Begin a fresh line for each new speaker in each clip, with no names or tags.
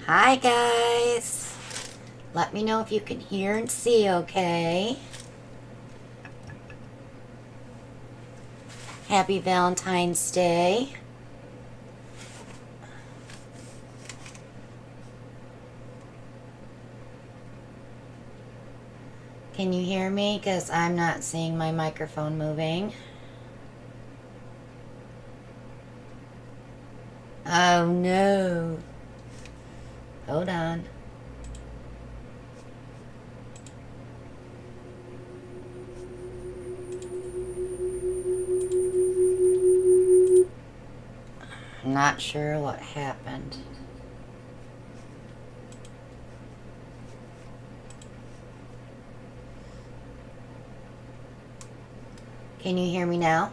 Hi guys. Let me know if you can hear and see okay. Happy Valentine's Day. Can you hear me? Because I'm not seeing my microphone moving. Oh no. Hold on. I'm not sure what happened. Can you hear me now?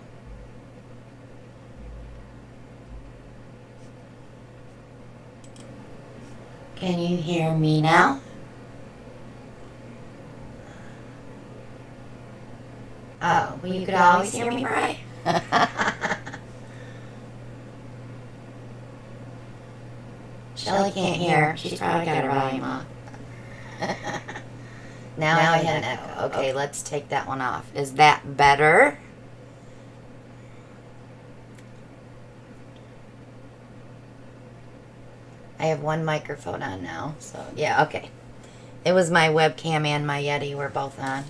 Can you hear me now? Oh, well, you could always hear me, right? Shelly can't hear. She's probably got her volume off. Now I had an echo. Okay, let's take that one off. Is that better? I have one microphone on now, so yeah, okay. It was my webcam and my Yeti were both on.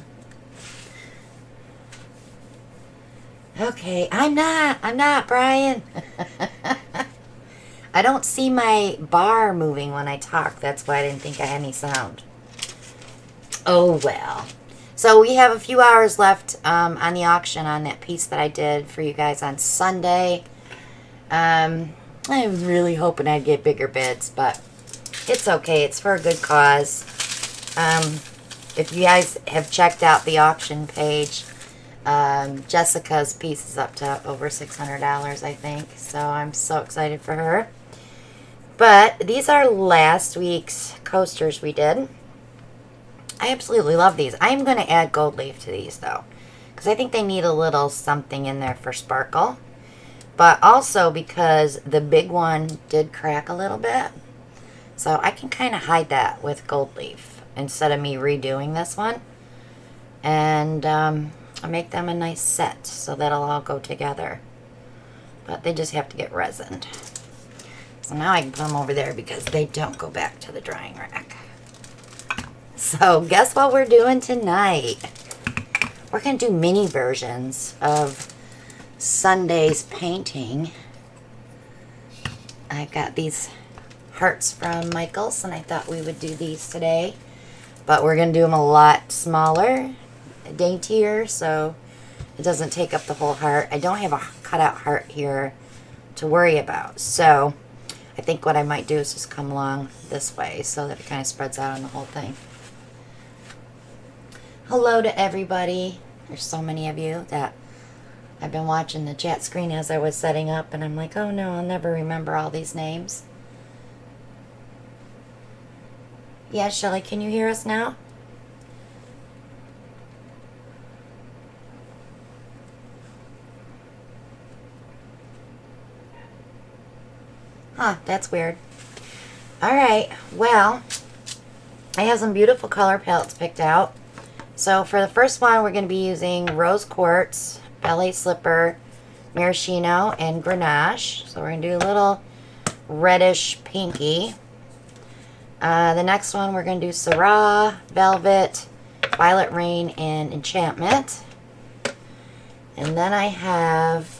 Okay, I'm not, Brian. I don't see my bar moving when I talk. That's why I didn't think I had any sound. Oh, well. So we have a few hours left on the auction on that piece that I did for you guys on Sunday. I was really hoping I'd get bigger bids, but it's okay. It's for a good cause. If you guys have checked out the auction page, Jessica's piece is up to over $600, I think. So I'm so excited for her. But these are last week's coasters we did. I absolutely love these. I'm going to add gold leaf to these, though, because I think they need a little something in there for sparkle. But also because the big one did crack a little bit. So I can kind of hide that with gold leaf instead of me redoing this one. And I'll make them a nice set so that'll all go together. But they just have to get resined. So now I can put them over there because they don't go back to the drying rack. So guess what we're doing tonight? We're going to do mini versions of Sunday's painting. I've got these hearts from Michaels, and I thought we would do these today. But we're going to do them a lot smaller, daintier, so it doesn't take up the whole heart. I don't have a cutout heart here to worry about. So I think what I might do is just come along this way so that it kind of spreads out on the whole thing. Hello to everybody. There's so many of you that I've been watching the chat screen as I was setting up, and I'm like, oh no, I'll never remember all these names. Yeah, Shelly, can you hear us now? Huh, that's weird. Alright, well, I have some beautiful color palettes picked out. So for the first one, we're going to be using Rose Quartz, Ballet Slipper, Maraschino, and Grenache. So we're going to do a little reddish pinky. The next one, we're going to do Syrah, Velvet, Violet Rain, and Enchantment. And then I have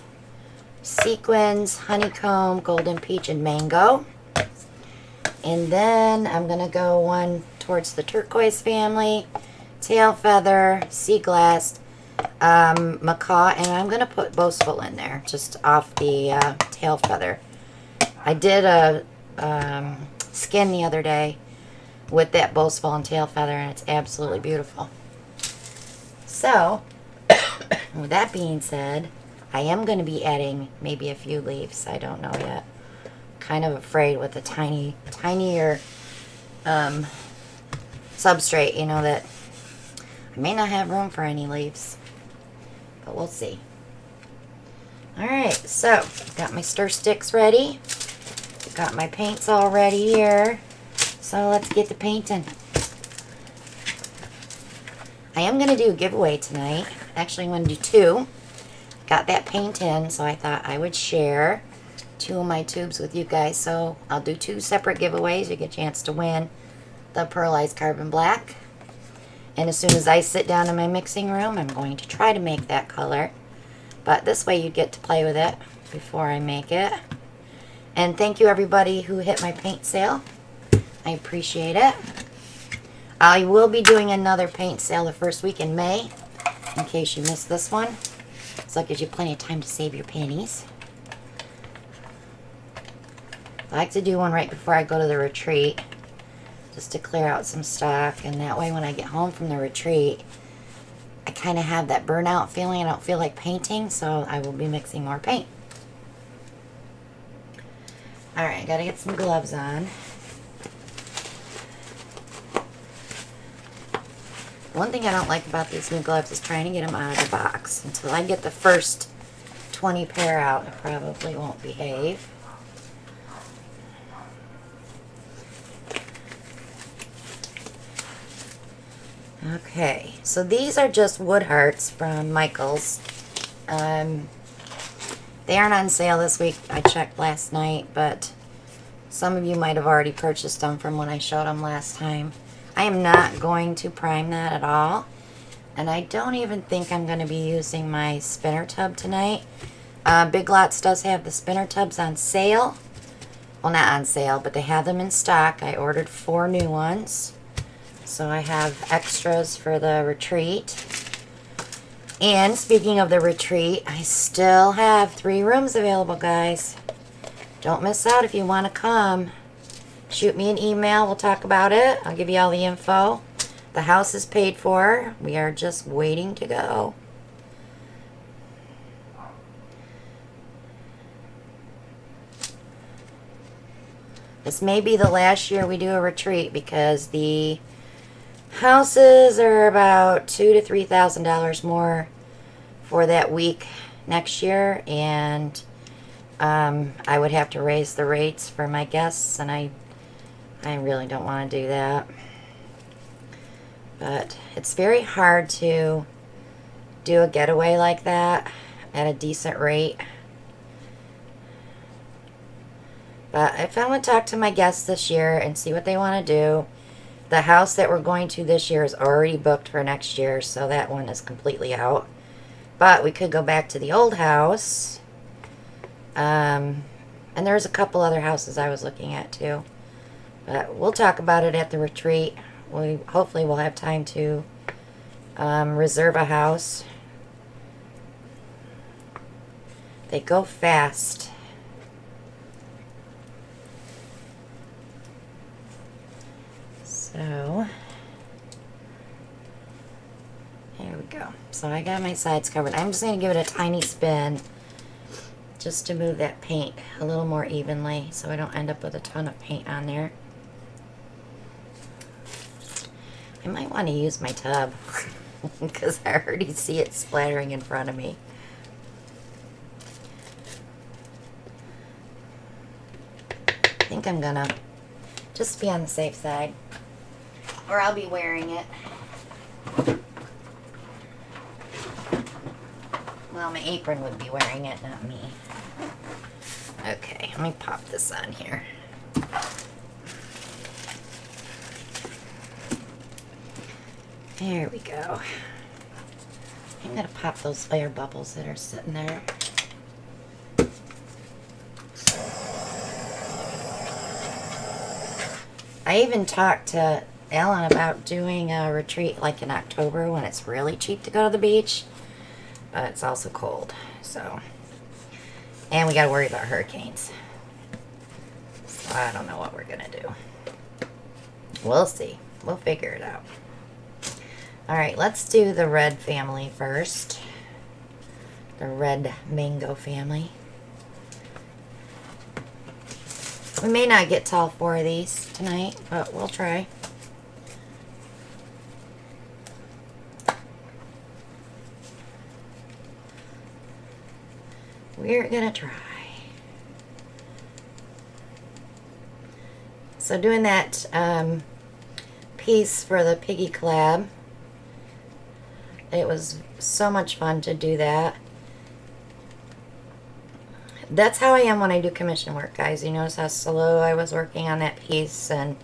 Sequins, Honeycomb, Golden Peach, and Mango. And then I'm going to go one towards the Turquoise family, Tail Feather, Sea Glass, Macaw, and I'm going to put Boastful in there, just off the Tail Feather. I did a skin the other day with that Boastful and Tail Feather, and it's absolutely beautiful. So, with that being said, I am going to be adding maybe a few leaves. I don't know yet. Kind of afraid with the tinier substrate, you know, that I may not have room for any leaves, but we'll see. Alright, so got my stir sticks ready. Got my paints all ready here. So let's get to painting. I am going to do a giveaway tonight. Actually, I'm going to do 2. Got that paint in, so I thought I would share 2 of my tubes with you guys. So I'll do 2 separate giveaways. You get a chance to win the Pearlized Carbon Black. And as soon as I sit down in my mixing room, I'm going to try to make that color. But this way you get to play with it before I make it. And thank you everybody who hit my paint sale. I appreciate it. I will be doing another paint sale the first week in May, in case you missed this one. So it gives you plenty of time to save your pennies. I like to do one right before I go to the retreat, just to clear out some stock, and that way when I get home from the retreat, I kind of have that burnout feeling. I don't feel like painting, so I will be mixing more paint. Alright, gotta get some gloves on. One thing I don't like about these new gloves is trying to get them out of the box. Until I get the first 20 pair out, I probably won't behave. Okay, so these are just wood hearts from Michaels. They aren't on sale this week. I checked last night, but some of you might have already purchased them from when I showed them last time. I am not going to prime that at all. And I don't even think I'm going to be using my spinner tub tonight. Big Lots does have the spinner tubs on sale. Well, not on sale, but they have them in stock. I ordered 4 new ones. So I have extras for the retreat. And speaking of the retreat, I still have 3 rooms available, guys. Don't miss out if you want to come. Shoot me an email. We'll talk about it. I'll give you all the info. The house is paid for. We are just waiting to go. This may be the last year we do a retreat because the houses are about $2,000 to $3,000 more for that week next year, and I would have to raise the rates for my guests, and I really don't want to do that. But it's very hard to do a getaway like that at a decent rate. But if I want to talk to my guests this year and see what they want to do, the house that we're going to this year is already booked for next year, so that one is completely out. But we could go back to the old house. And there's a couple other houses I was looking at too. But we'll talk about it at the retreat. Hopefully we'll have time to reserve a house. They go fast. So, there we go. So I got my sides covered. I'm just going to give it a tiny spin just to move that paint a little more evenly so I don't end up with a ton of paint on there. I might want to use my tub because I already see it splattering in front of me. I think I'm going to just be on the safe side, or I'll be wearing it. Well, my apron would be wearing it, not me. Okay, let me pop this on here. There we go. I'm going to pop those air bubbles that are sitting there. I even talked to Ellen about doing a retreat like in October when it's really cheap to go to the beach. But it's also cold, so. And we got to worry about hurricanes. So I don't know what we're going to do. We'll see. We'll figure it out. Alright, let's do the red family first. The red mango family. We may not get to all 4 of these tonight, but we'll try. We're gonna try. So doing that piece for the piggy collab, it was so much fun to do that. That's how I am when I do commission work, guys. You notice how slow I was working on that piece and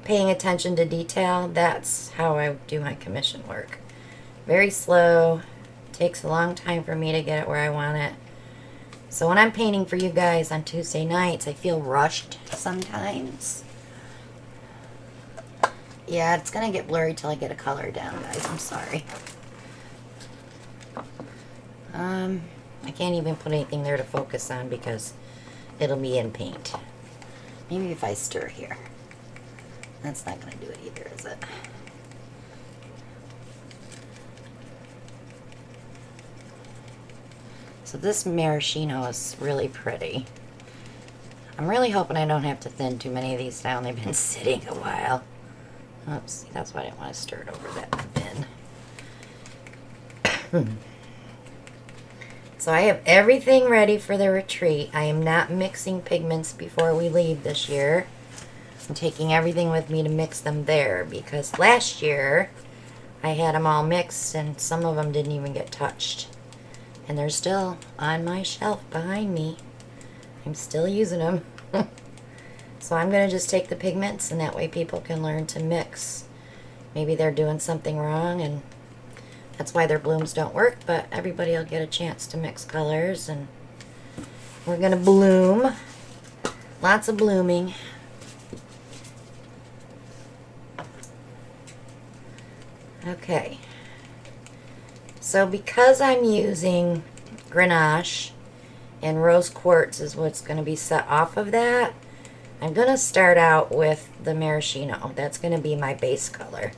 paying attention to detail? That's how I do my commission work. Very slow. Takes a long time for me to get it where I want it. So when I'm painting for you guys on Tuesday nights, I feel rushed sometimes. Yeah, it's going to get blurry till I get a color down, guys. I'm sorry. I can't even put anything there to focus on because it'll be in paint. Maybe if I stir here. That's not going to do it either, is it? So this maraschino is really pretty. I'm really hoping I don't have to thin too many of these down. They've been sitting a while. Oops, that's why I didn't want to stir it over that bin. So I have everything ready for the retreat. I am not mixing pigments before we leave this year. I'm taking everything with me to mix them there because last year I had them all mixed and some of them didn't even get touched. And they're still on my shelf behind me. I'm still using them. So I'm going to just take the pigments and that way people can learn to mix. Maybe they're doing something wrong and that's why their blooms don't work, but everybody will get a chance to mix colors and we're going to bloom. Lots of blooming. Okay. So because I'm using Grenache and rose quartz is what's going to be set off of that, I'm going to start out with the maraschino. That's going to be my base color.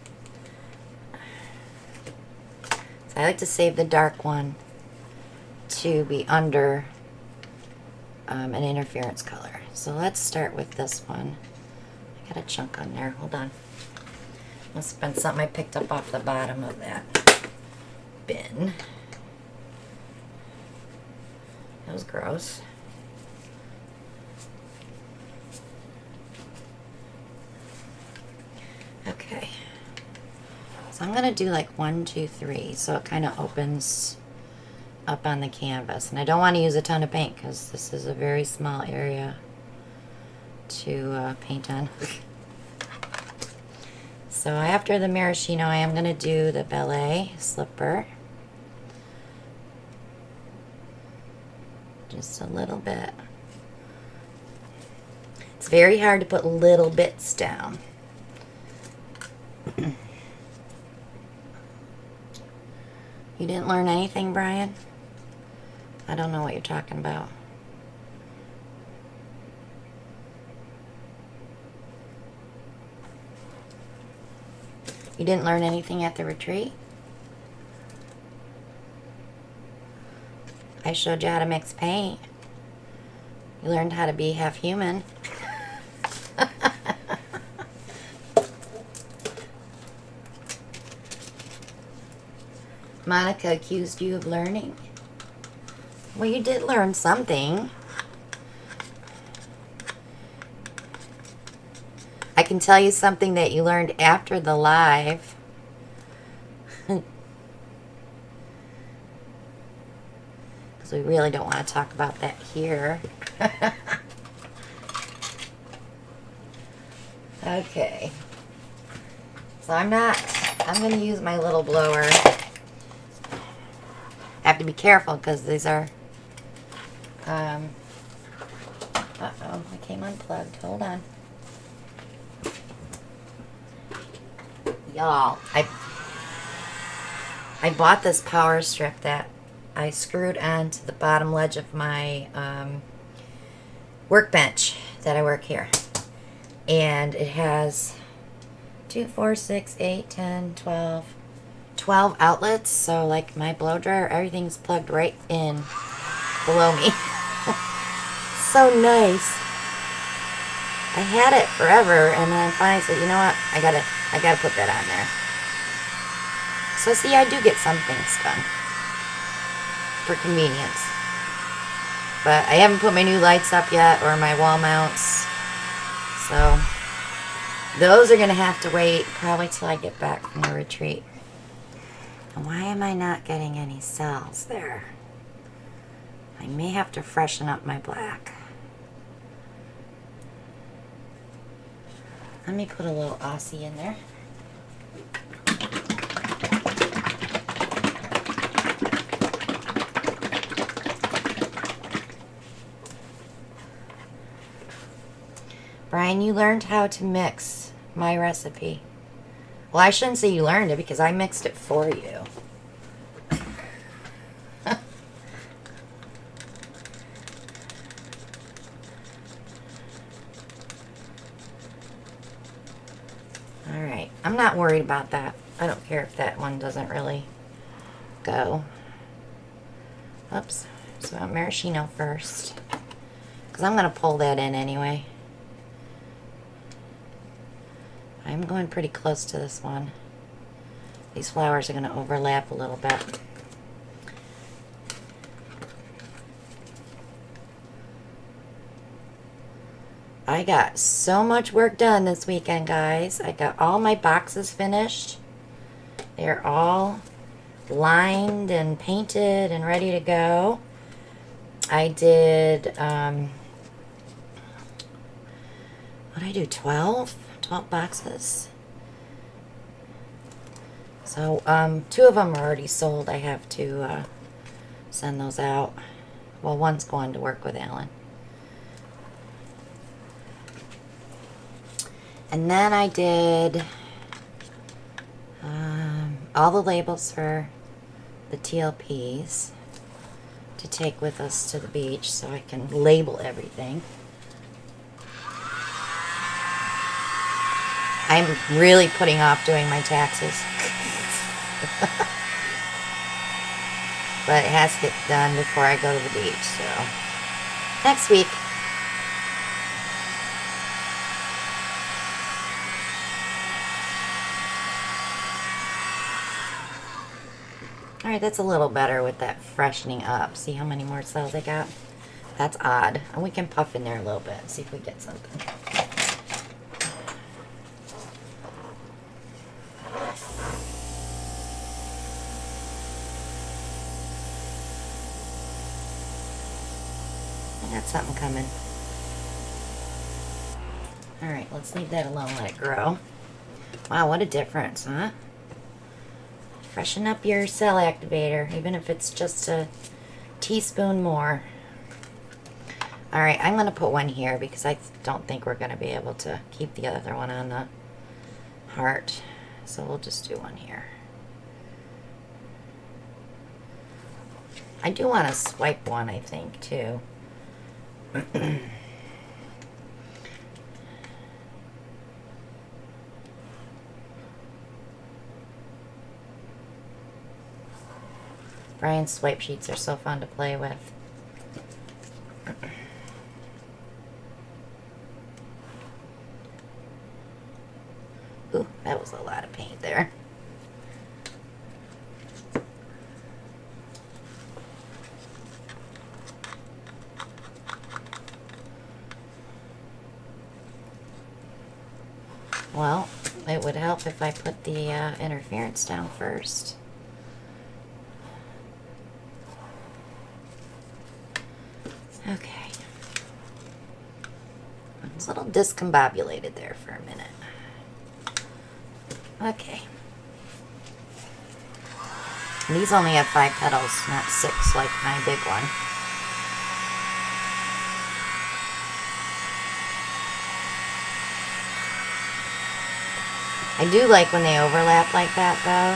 I like to save the dark one to be under an interference color. So let's start with this one. I got a chunk on there. Hold on. Must have been something I picked up off the bottom of that bin. That was gross. Okay. So I'm going to do like 1, 2, 3 so it kind of opens up on the canvas. And I don't want to use a ton of paint because this is a very small area to paint on. So after the maraschino, I am going to do the ballet slipper. Just a little bit. It's very hard to put little bits down. You didn't learn anything, Brian? I don't know what you're talking about. You didn't learn anything at the retreat? I showed you how to mix paint. You learned how to be half human. Monica accused you of learning. Well, you did learn something. I can tell you something that you learned after the live. Because we really don't want to talk about that here. Okay. So I'm going to use my little blower. I have to be careful because these are, uh-oh, I came unplugged. Hold on. Y'all, I bought this power strip that I screwed onto the bottom ledge of my workbench that I work here. And it has 2, 4, 6, 8, 10, 12 outlets, so like my blow dryer, everything's plugged right in below me. So nice. I had it forever and then I finally said, you know what, I gotta put that on there. So see, I do get some things done for convenience. But I haven't put my new lights up yet or my wall mounts. So those are going to have to wait probably till I get back from the retreat. And why am I not getting any cells there? I may have to freshen up my black. Let me put a little Posse in there. Brian, you learned how to mix my recipe. Well, I shouldn't say you learned it because I mixed it for you. Alright, I'm not worried about that. I don't care if that one doesn't really go. Oops. So maraschino first. Because I'm going to pull that in anyway. I'm going pretty close to this one. These flowers are going to overlap a little bit. I got so much work done this weekend, guys. I got all my boxes finished. They're all lined and painted and ready to go. I did, what did I do, 12 boxes. So, 2 of them are already sold. I have to send those out. Well, one's going to work with Alan. And then I did all the labels for the TLPs to take with us to the beach so I can label everything. I'm really putting off doing my taxes. But it has to get done before I go to the beach, so next week. Alright, that's a little better with that freshening up. See how many more cells I got? That's odd. And we can puff in there a little bit and see if we get something. I got something coming. Alright, let's leave that alone, let it grow. Wow, what a difference, huh? Freshen up your cell activator, even if it's just a teaspoon more. Alright, I'm going to put one here because I don't think we're going to be able to keep the other one on the heart. So we'll just do one here. I do want to swipe one, I think, too. Brian's swipe sheets are so fun to play with. Ooh, that was a lot of paint there. Well, it would help if I put the interference down first. Okay. It's a little discombobulated there for a minute. Okay. And these only have 5 petals, not 6 like my big one. I do like when they overlap like that, though.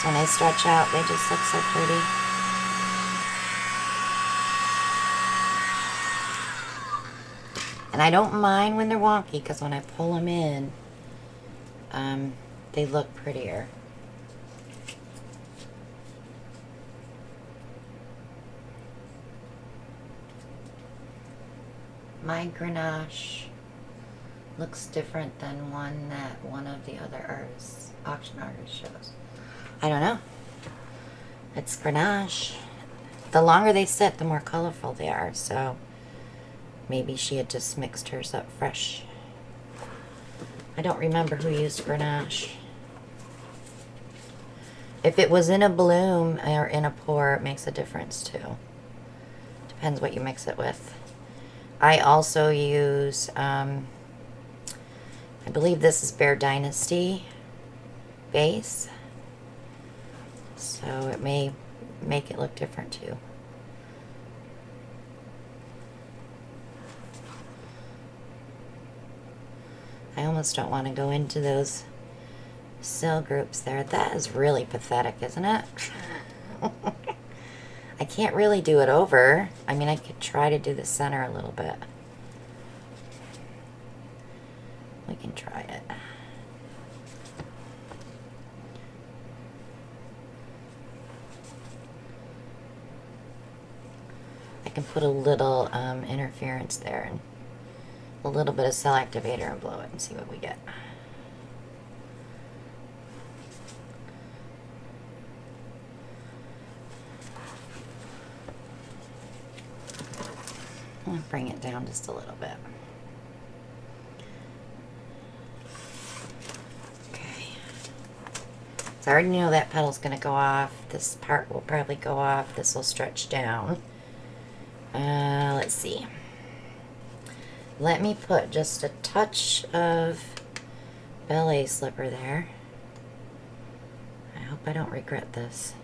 So when they stretch out, they just look so pretty. And I don't mind when they're wonky, because when I pull them in, they look prettier. My Grenache looks different than one that one of the other artists, auction artists shows. I don't know. It's Grenache. The longer they sit, the more colorful they are, so maybe she had just mixed hers up fresh I don't remember who used Grenache. If it was in a bloom or in a pour, it makes a difference too. Depends what you mix it with. I also use, I believe this is Bear Dynasty base. So it may make it look different too. I almost don't want to go into those cell groups there. That is really pathetic, isn't it? I can't really do it over. I mean, I could try to do the center a little bit. We can try it. I can put a little interference there and a little bit of cell activator and blow it and see what we get. I'll bring it down just a little bit. Okay. So I already know that petal's going to go off. This part will probably go off. This will stretch down. Let's see. Let me put just a touch of ballet slipper there. I hope I don't regret this.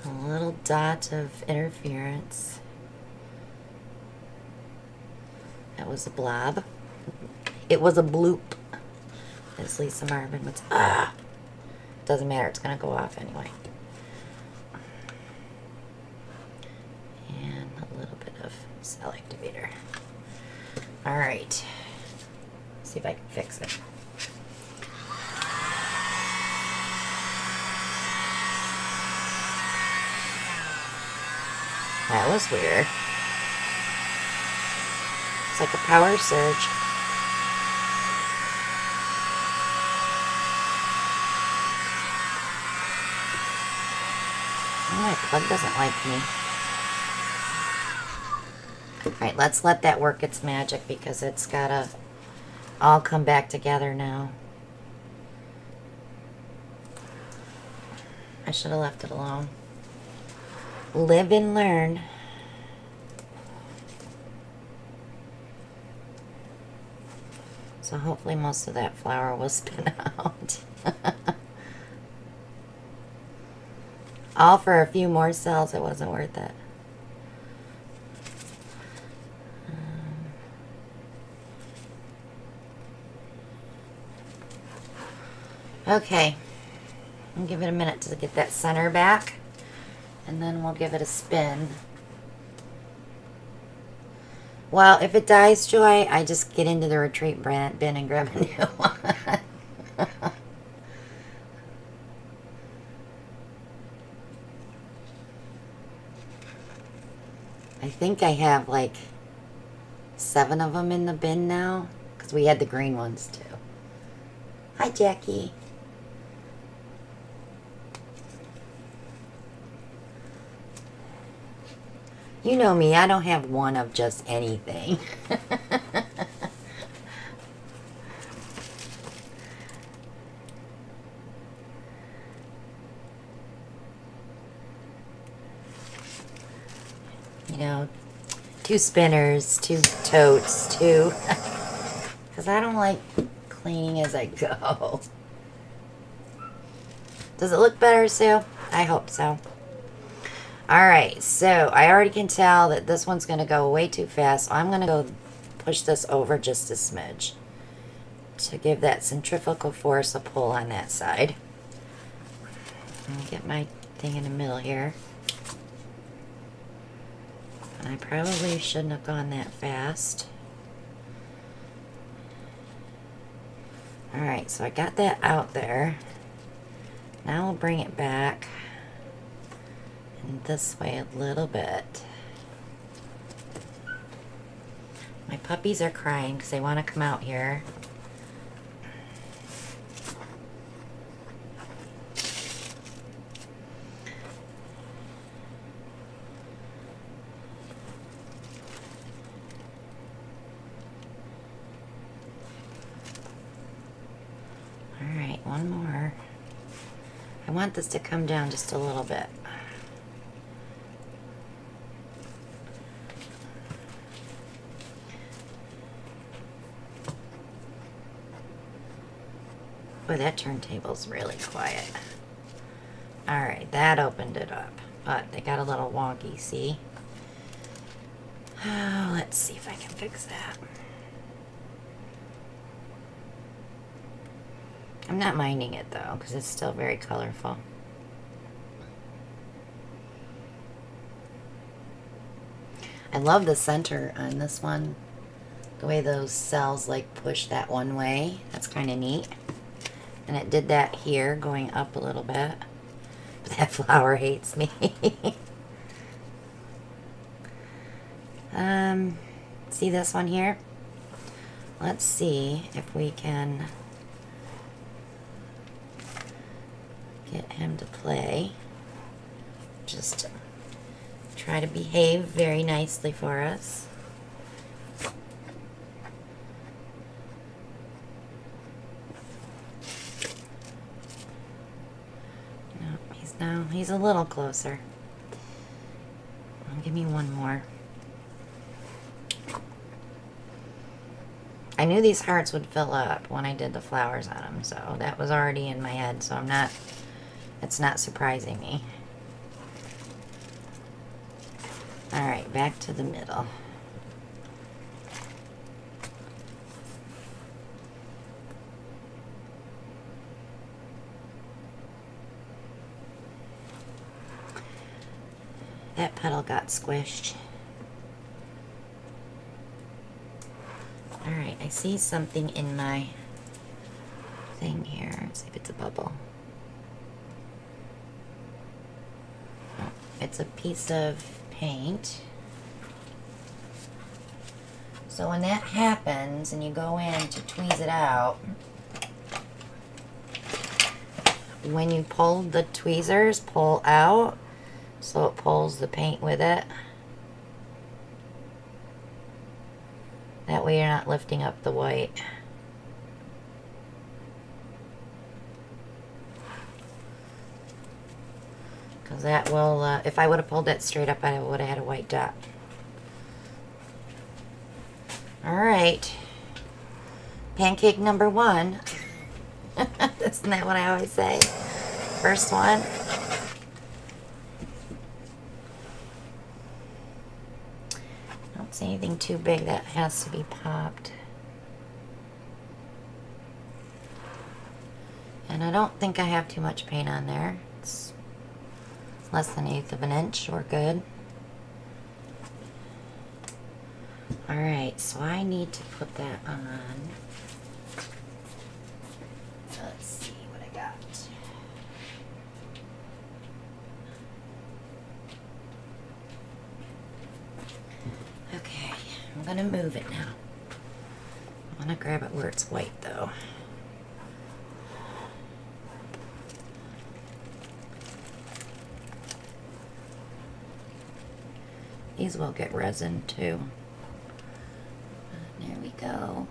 A little dot of interference. That was a blob. It was a bloop, as Lisa Marvin would say. Doesn't matter, it's going to go off anyway. And a little bit of cell activator. Alright. See if I can fix it. That was weird. It's like a power surge. Oh, my plug doesn't like me. Alright, let's let that work its magic because it's gotta all come back together now. I should have left it alone. Live and learn. So hopefully most of that flour will spin out. All for a few more cells, it wasn't worth it. Okay, I'll give it a minute to get that center back. And then we'll give it a spin. Well, if it dies, Joy, I just get into the retreat bin and grab a new one. I think I have like 7 of them in the bin now. Because we had the green ones too. Hi, Jackie. You know me, I don't have one of just anything. You know, 2 spinners, 2 totes, 2. Because I don't like cleaning as I go. Does it look better, Sue? I hope so. Alright, so I already can tell that this one's going to go way too fast. So I'm going to go push this over just a smidge to give that centrifugal force a pull on that side. Let me get my thing in the middle here. And I probably shouldn't have gone that fast. Alright, so I got that out there. Now I'll bring it back. This way a little bit. My puppies are crying because they want to come out here. want this to come down just a little bit. Boy, that turntable's really quiet. Alright, that opened it up. But they got a little wonky, see? Oh, let's see if I can fix that. I'm not minding it though, because it's still very colorful. I love the center on this one. The way those cells like push that one way. That's kind of neat. And it did that here, going up a little bit. But that flower hates me. See this one here? Let's see if we can get him to play. Just try to behave very nicely for us. No, he's a little closer. Give me one more. I knew these hearts would fill up when I did the flowers on them, so that was already in my head, so it's not surprising me. Alright, back to the middle. That petal got squished. Alright, I see something in my thing here. Let's see if it's a bubble. Oh, it's a piece of paint. So when that happens and you go in to tweeze it out, when you pull the tweezers, pull out, so it pulls the paint with it. That way you're not lifting up the white. Because that will, if I would have pulled that straight up, I would have had a white dot. Alright. Pancake number 1. Isn't that what I always say? First one. See anything too big that has to be popped. And I don't think I have too much paint on there. It's less than 1/8 of an inch. We're good. Alright, so I need to put that on. Let's see what I got. Okay, I'm gonna move it now. I wanna grab it where it's white though. These will get resin too. There we go.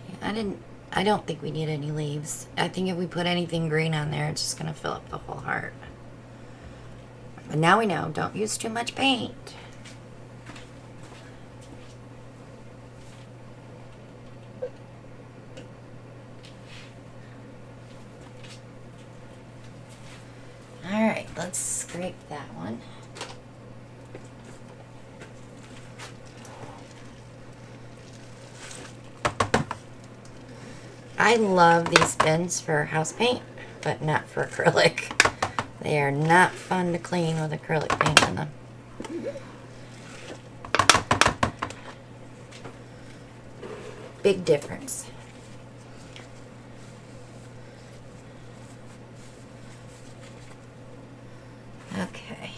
Yeah, I don't think we need any leaves. I think if we put anything green on there, it's just gonna fill up the whole heart. But now we know, don't use too much paint. Alright, let's scrape that one. I love these bins for house paint, but not for acrylic. They are not fun to clean with acrylic paint on them. Big difference. Okay.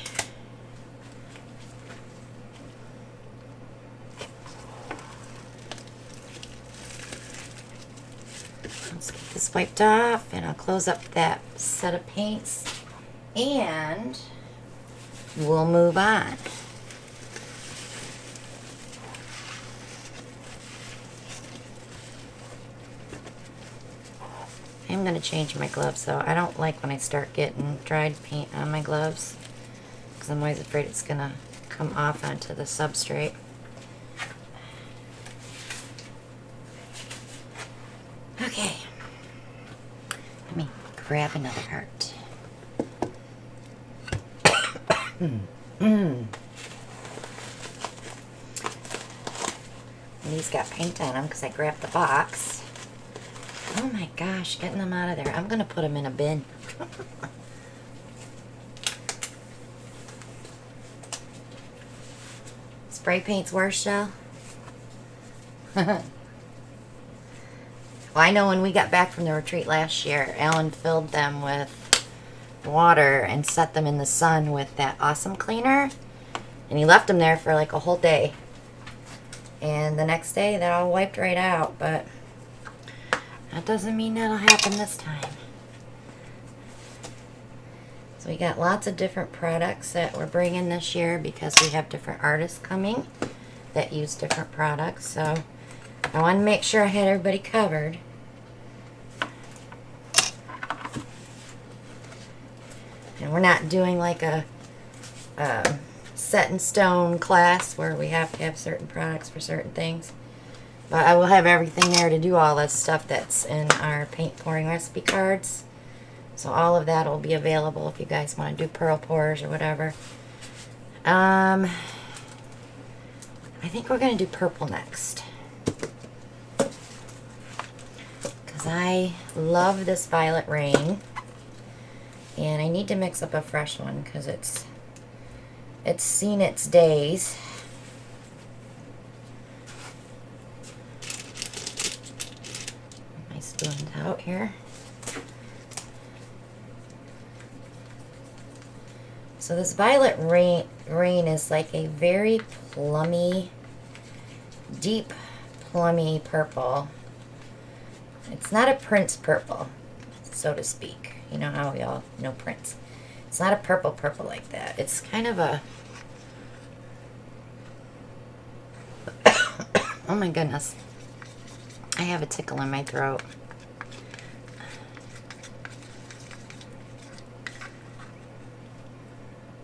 Let's get this wiped off, and I'll close up that set of paints, and we'll move on. I'm going to change my gloves, though. I don't like when I start getting dried paint on my gloves, because I'm always afraid it's going to come off onto the substrate. Okay. Let me grab another heart. These got paint on them because I grabbed the box. Oh my gosh, getting them out of there. I'm going to put them in a bin. Spray paint's worse, Shell? Well, I know when we got back from the retreat last year, Alan filled them with water and set them in the sun with that awesome cleaner. And he left them there for like a whole day. And the next day, that all wiped right out, but that doesn't mean that'll happen this time. So we got lots of different products that we're bringing this year because we have different artists coming that use different products. So I want to make sure I had everybody covered. And we're not doing like a set in stone class where we have to have certain products for certain things. But I will have everything there to do all this stuff that's in our paint pouring recipe cards. So all of that will be available if you guys want to do pearl pours or whatever. I think we're going to do purple next. Because I love this Violet Rain. And I need to mix up a fresh one because it's seen its days. My spoon's out here. So this Violet Rain is like a very plummy, deep plummy purple. It's not a Prince purple, so to speak. You know how we all know Prince. It's not a purple like that. It's kind of a... Oh my goodness. I have a tickle in my throat.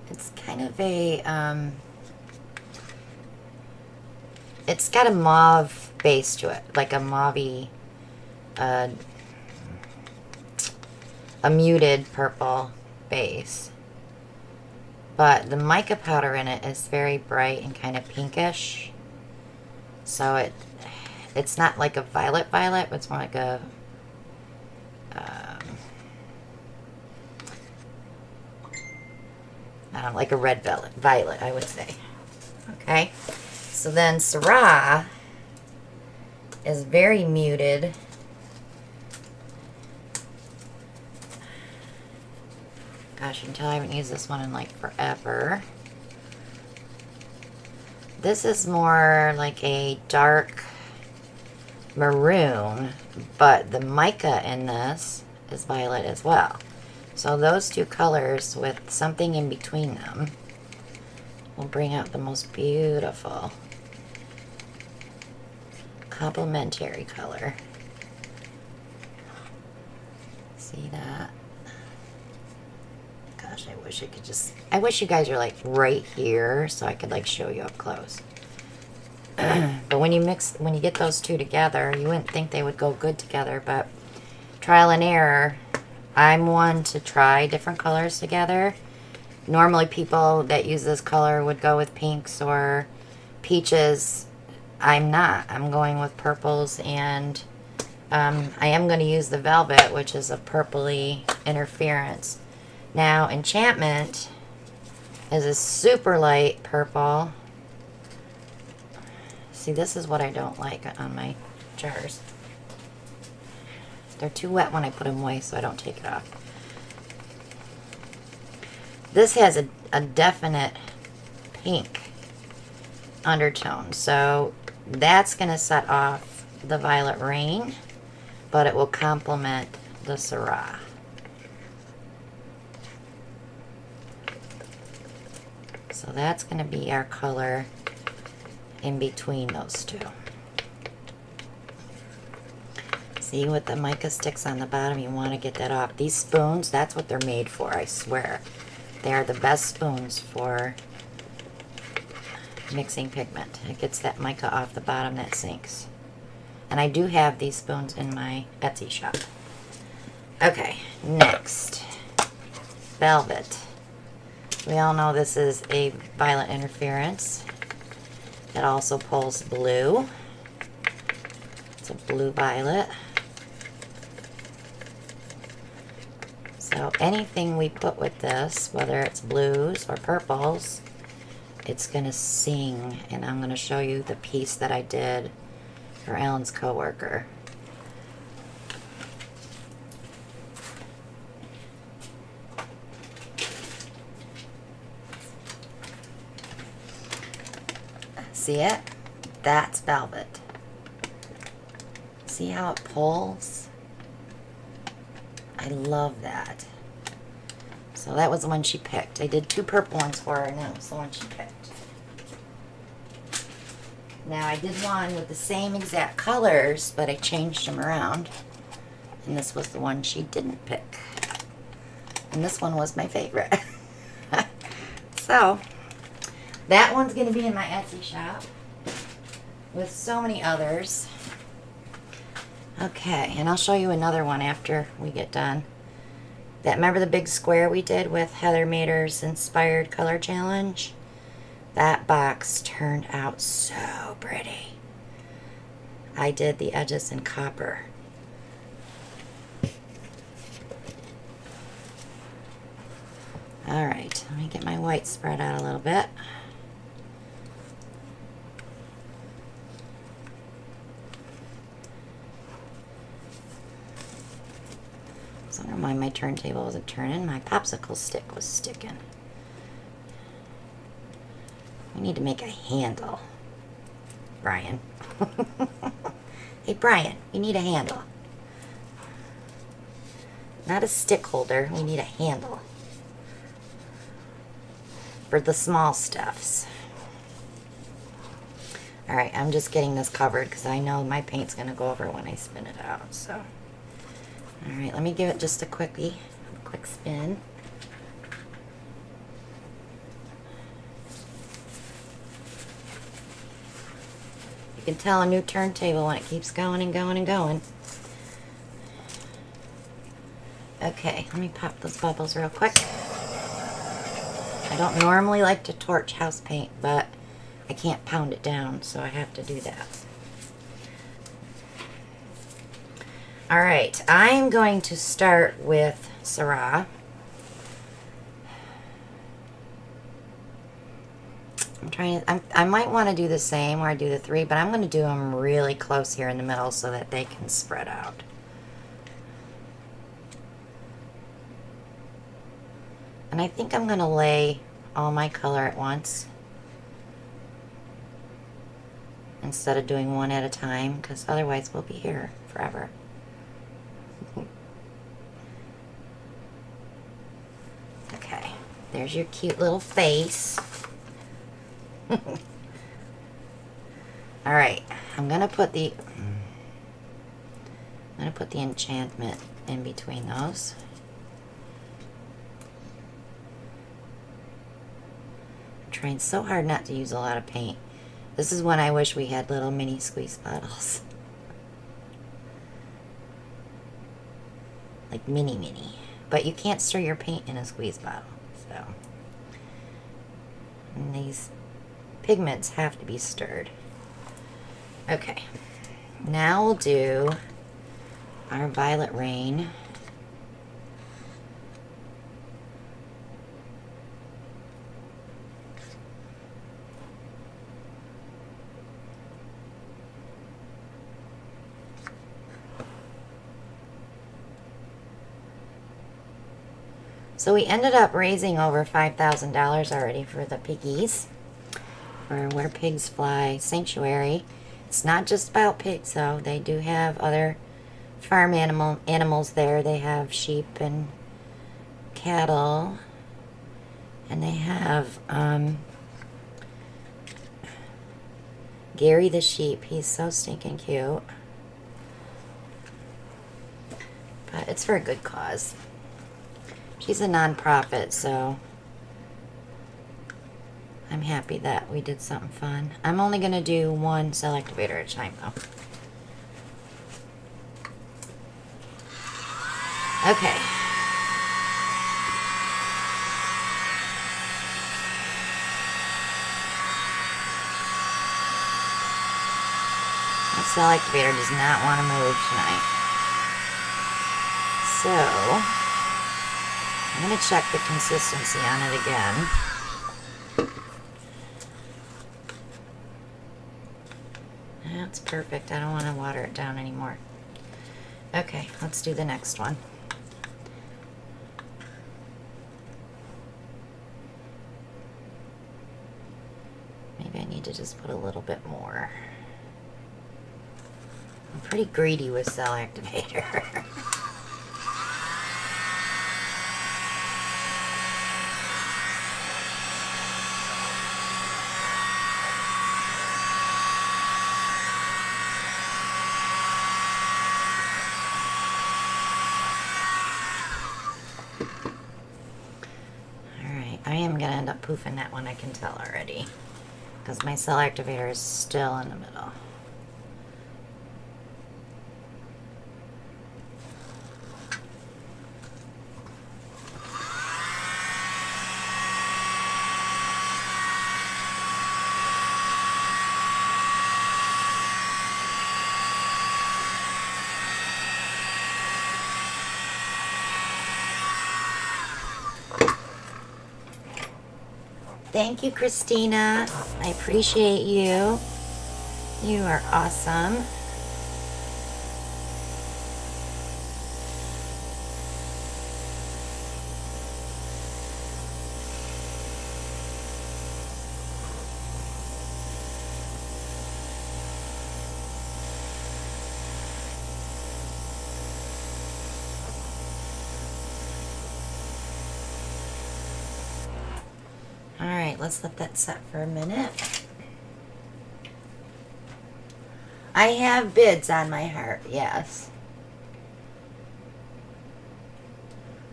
It's kind of a... it's got a mauve base to it. Like a mauvey... a muted purple base, but the mica powder in it is very bright and kind of pinkish, so it's not like a violet, but it's more like a I don't know, like a red violet, I would say. Okay, so then Syrah is very muted. Gosh, you can tell I haven't used this one in like forever. This is more like a dark maroon, but the mica in this is violet as well. So those two colors with something in between them will bring out the most beautiful complementary color. See that? Gosh, I wish you guys are like right here so I could like show you up close. But when you get those two together, you wouldn't think they would go good together, but trial and error. I'm one to try different colors together. Normally people that use this color would go with pinks or peaches. I'm not. I'm going with purples, and I am going to use the Velvet, which is a purpley interference. Now, Enchantment is a super light purple. See, this is what I don't like on my jars. They're too wet when I put them away, so I don't take it off. This has a definite pink undertone, so that's going to set off the Violet Rain, but it will complement the Syrah. So that's going to be our color in between those two. See what the mica sticks on the bottom? You want to get that off. These spoons, that's what they're made for, I swear. They are the best spoons for mixing pigment. It gets that mica off the bottom that sinks. And I do have these spoons in my Etsy shop. Okay, next. Velvet. We all know this is a violet interference. It also pulls blue. It's a blue violet. So anything we put with this, whether it's blues or purples, it's going to sing. And I'm going to show you the piece that I did for Ellen's coworker. See it? That's velvet. See how it pulls? I love that. So that was the one she picked. I did 2 purple ones for her, and that was the one she picked. Now I did one with the same exact colors, but I changed them around. And this was the one she didn't pick. And this one was my favorite. So, that one's going to be in my Etsy shop with so many others. Okay, and I'll show you another one after we get done. Remember the big square we did with Heather Mader's Inspired Color Challenge? That box turned out so pretty. I did the edges in copper. Alright, let me get my white spread out a little bit. So I don't mind my turntable wasn't turning. My popsicle stick was sticking. We need to make a handle. Brian. Hey, Brian, we need a handle. Not a stick holder. We need a handle. For the small stuffs. Alright, I'm just getting this covered because I know my paint's going to go over when I spin it out. So, alright, let me give it just a quick spin. You can tell a new turntable when it keeps going and going and going. Okay, let me pop those bubbles real quick. I don't normally like to torch house paint, but I can't pound it down, so I have to do that. Alright, I'm going to start with Syrah. I might want to do the same where I do the 3, but I'm going to do them really close here in the middle so that they can spread out. And I think I'm going to lay all my color at once instead of doing one at a time, because otherwise we'll be here forever. Okay, there's your cute little face. Alright, I'm gonna put the enchantment in between those. I'm trying so hard not to use a lot of paint. This is when I wish we had little mini squeeze bottles. Like mini. But you can't stir your paint in a squeeze bottle. So, and these pigments have to be stirred. Okay, now we'll do our Violet Rain. So we ended up raising over $5,000 already for the piggies, for Where Pigs Fly Sanctuary. It's not just about pigs, though. They do have other farm animals there. They have sheep and cattle, and they have Gary the sheep. He's so stinking cute. But it's for a good cause. She's a nonprofit, so I'm happy that we did something fun. I'm only going to do one cell activator at a time, though. Okay. The cell activator does not want to move tonight. So, I'm going to check the consistency on it again. That's perfect. I don't want to water it down anymore. Okay, let's do the next one. Maybe I need to just put a little bit more. I'm pretty greedy with cell activator. I am going to end up poofing that one, I can tell already. Because my cell activator is still in the middle. Thank you, Christina. I appreciate you. You are awesome. Alright, let's let that set for a minute. I have bids on my heart, yes.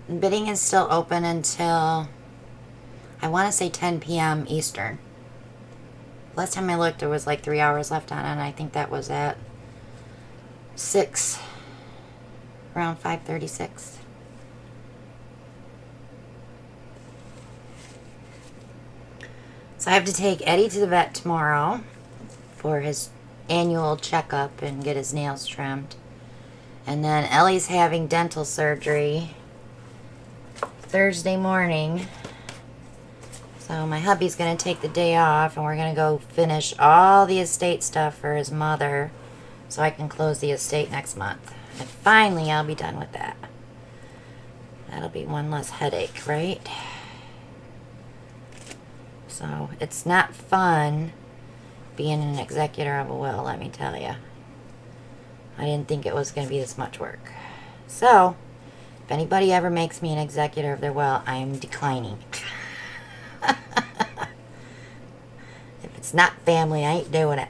And bidding is still open until, I want to say 10 p.m. Eastern. Last time I looked, there was like 3 hours left on it, and I think that was at 6, around 5:36. So I have to take Eddie to the vet tomorrow for his annual checkup and get his nails trimmed. And then Ellie's having dental surgery Thursday morning. So my hubby's going to take the day off and we're going to go finish all the estate stuff for his mother so I can close the estate next month. And finally I'll be done with that. That'll be one less headache, right? So, it's not fun being an executor of a will, let me tell you. I didn't think it was going to be this much work. So, if anybody ever makes me an executor of their will, I am declining. If it's not family, I ain't doing it.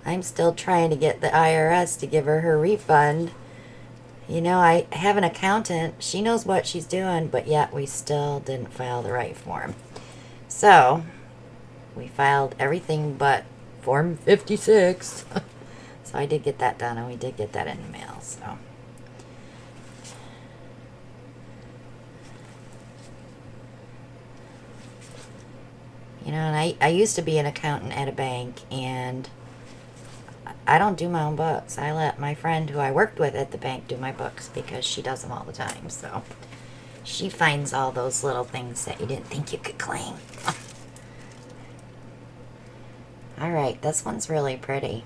I'm still trying to get the IRS to give her refund. You know, I have an accountant. She knows what she's doing, but yet we still didn't file the right form. So, we filed everything but Form 56. So I did get that done, and we did get that in the mail, so. You know, and I used to be an accountant at a bank, and I don't do my own books. I let my friend who I worked with at the bank do my books because she does them all the time. So she finds all those little things that you didn't think you could claim. Alright, this one's really pretty.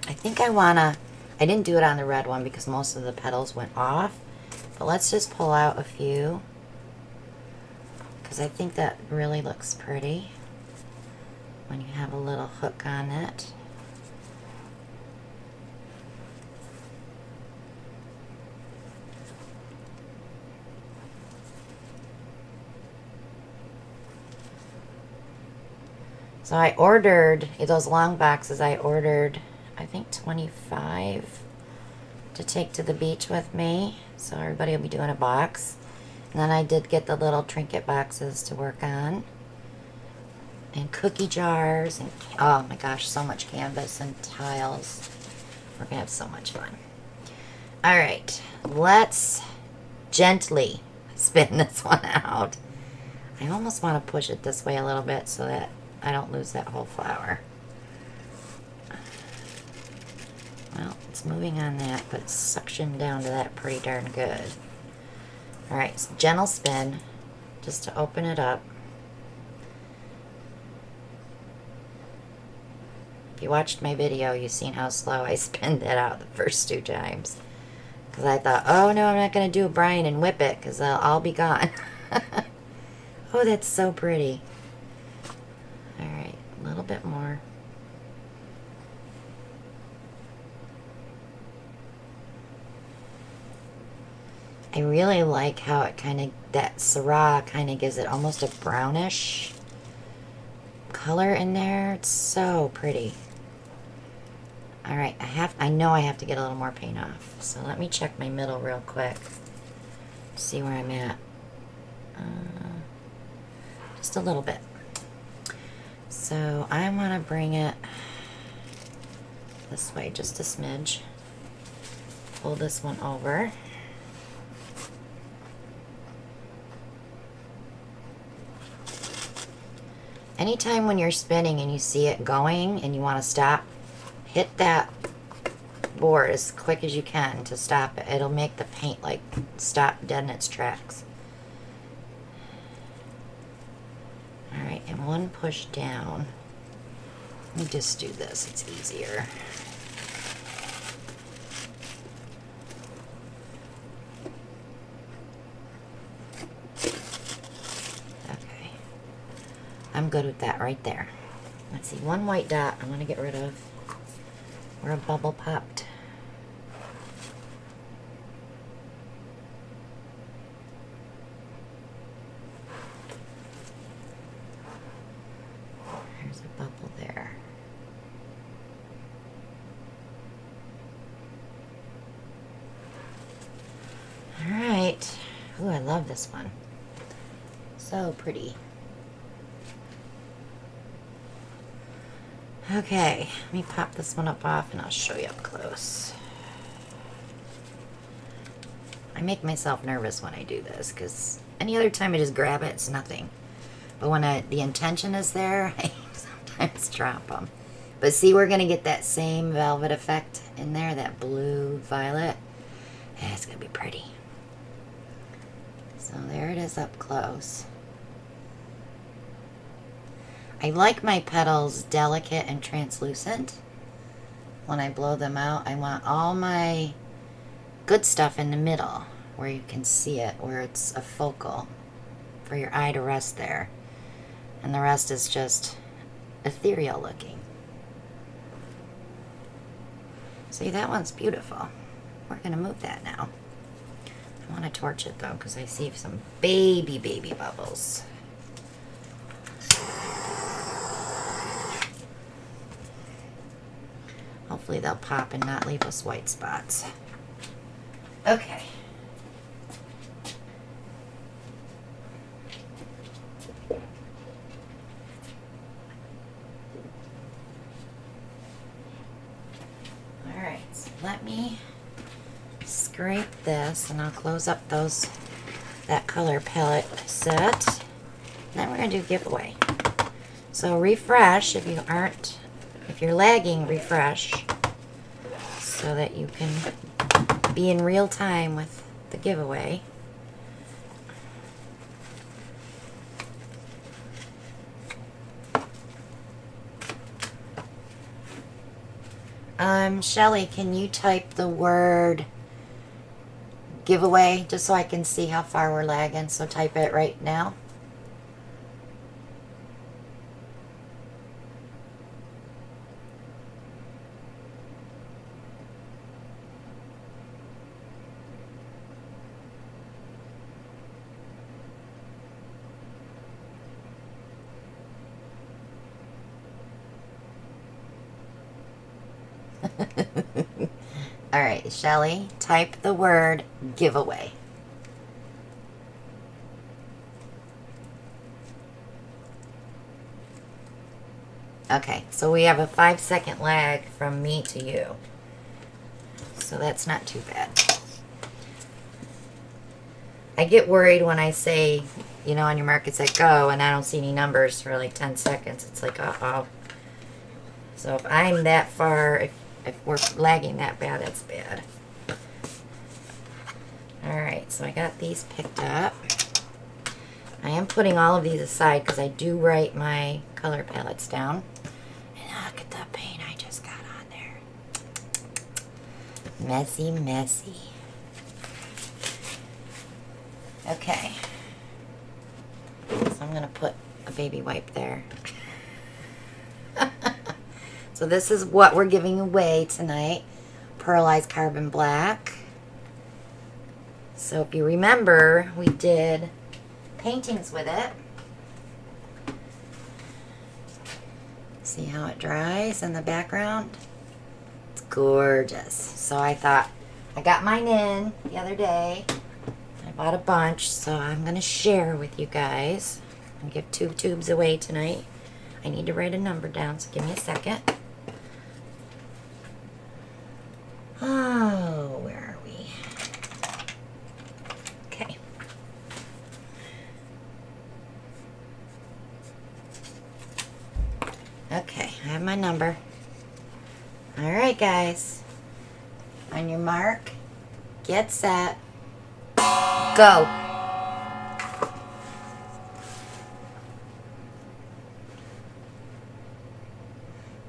I think I didn't do it on the red one because most of the petals went off. But let's just pull out a few. Because I think that really looks pretty when you have a little hook on it. So I ordered those long boxes. I ordered, I think, 25 to take to the beach with me. So everybody will be doing a box. And then I did get the little trinket boxes to work on. And cookie jars. And oh my gosh, so much canvas and tiles. We're going to have so much fun. All right, let's gently spin this one out. I almost want to push it this way a little bit so that I don't lose that whole flower. Well, it's moving on that, but it's suctioned down to that pretty darn good. All right, so gentle spin just to open it up. If you watched my video, you've seen how slow I spinned that out the first 2 times. Because I thought, oh no, I'm not going to do a brine and whip it because I'll be gone. Oh, that's so pretty. All right, a little bit more. I really like how it kind of, that Syrah kind of gives it almost a brownish color in there. It's so pretty. All right, I know I have to get a little more paint off. So let me check my middle real quick. See where I'm at. Just a little bit. So I want to bring it this way just a smidge. Pull this one over. Anytime when you're spinning and you see it going and you want to stop, hit that board as quick as you can to stop it. It'll make the paint like stop dead in its tracks. Alright, and one push down. Let me just do this, it's easier. Okay. I'm good with that right there. Let's see, one white dot I want to get rid of where a bubble popped. There's a bubble there. All right. Ooh, I love this one. So pretty. Okay, let me pop this one up off and I'll show you up close. I make myself nervous when I do this because any other time I just grab it, it's nothing. But when the intention is there, I sometimes drop them. But see, we're going to get that same velvet effect in there, that blue violet. Yeah, it's going to be pretty. So there it is up close. I like my petals delicate and translucent. When I blow them out, I want all my good stuff in the middle where you can see it, where it's a focal for your eye to rest there. And the rest is just ethereal looking. See, that one's beautiful. We're going to move that now. I want to torch it though because I see some baby bubbles. Hopefully they'll pop and not leave us white spots. Okay. Alright, so let me scrape this and I'll close up that color palette set. Then we're going to do giveaway. So refresh if you're lagging, refresh so that you can be in real time with the giveaway. Shelly, can you type the word giveaway just so I can see how far we're lagging? So type it right now. All right, Shelly, type the word giveaway. Okay, so we have a 5-second lag from me to you. So that's not too bad. I get worried when I say, you know, on your mark, it's like go, and I don't see any numbers for like 10 seconds. It's like, uh-oh. So if I'm that far, if we're lagging that bad, that's bad. Alright, so I got these picked up. I am putting all of these aside because I do write my color palettes down. And look at the paint I just got on there. Messy, messy. Okay. So I'm going to put a baby wipe there. So this is what we're giving away tonight. Pearlized Carbon Black. So if you remember, we did paintings with it. See how it dries in the background? It's gorgeous. So I thought, I got mine in the other day. I bought a bunch, so I'm going to share with you guys. I'm going to give 2 tubes away tonight. I need to write a number down, so give me a second. Oh, where are we? Okay. Okay, I have my number. All right, guys. On your mark, get set, go.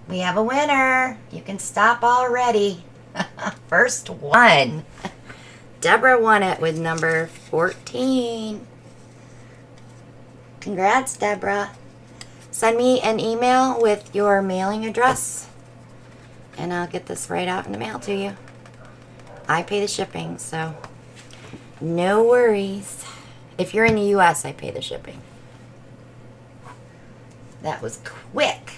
We have a winner. You can stop already. First one. Deborah won it with number 14. Congrats, Deborah. Send me an email with your mailing address, and I'll get this right out in the mail to you. I pay the shipping, so no worries. If you're in the U.S., I pay the shipping. That was quick.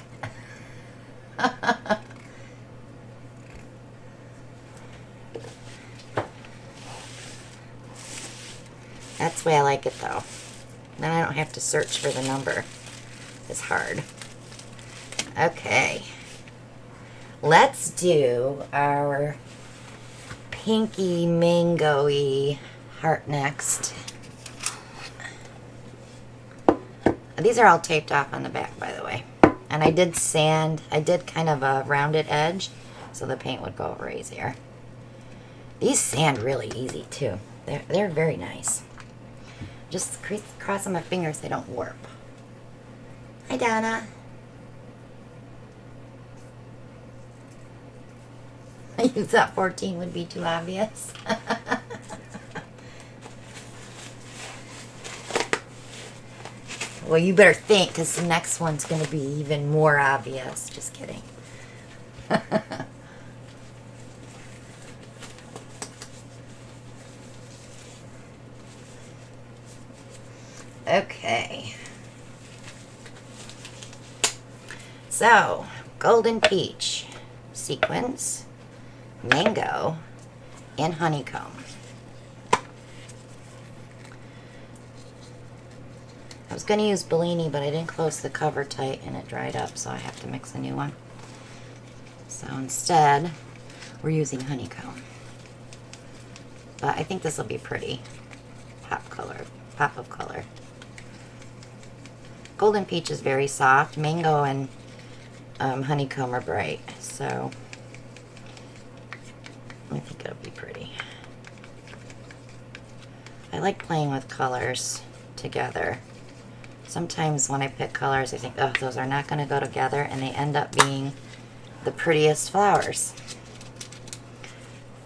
That's the way I like it, though. Then I don't have to search for the number. It's hard. Okay. Let's do our pinky mango-y heart next. These are all taped off on the back, by the way. And I did sand. I did kind of a rounded edge so the paint would go over easier. These sand really easy, too. They're very nice. Just crossing my fingers they don't warp. Hi, Donna. You thought 14 would be too obvious? Well, you better think, because the next one's going to be even more obvious. Just kidding. Okay. So, golden peach, sequins, mango, and honeycomb. I was going to use Bellini, but I didn't close the cover tight and it dried up, so I have to mix a new one. So instead, we're using honeycomb. But I think this will be pretty. Pop of color. Golden peach is very soft. Mango and honeycomb are bright, so I think it'll be pretty. I like playing with colors together. Sometimes when I pick colors, I think, oh, those are not going to go together, and they end up being the prettiest flowers.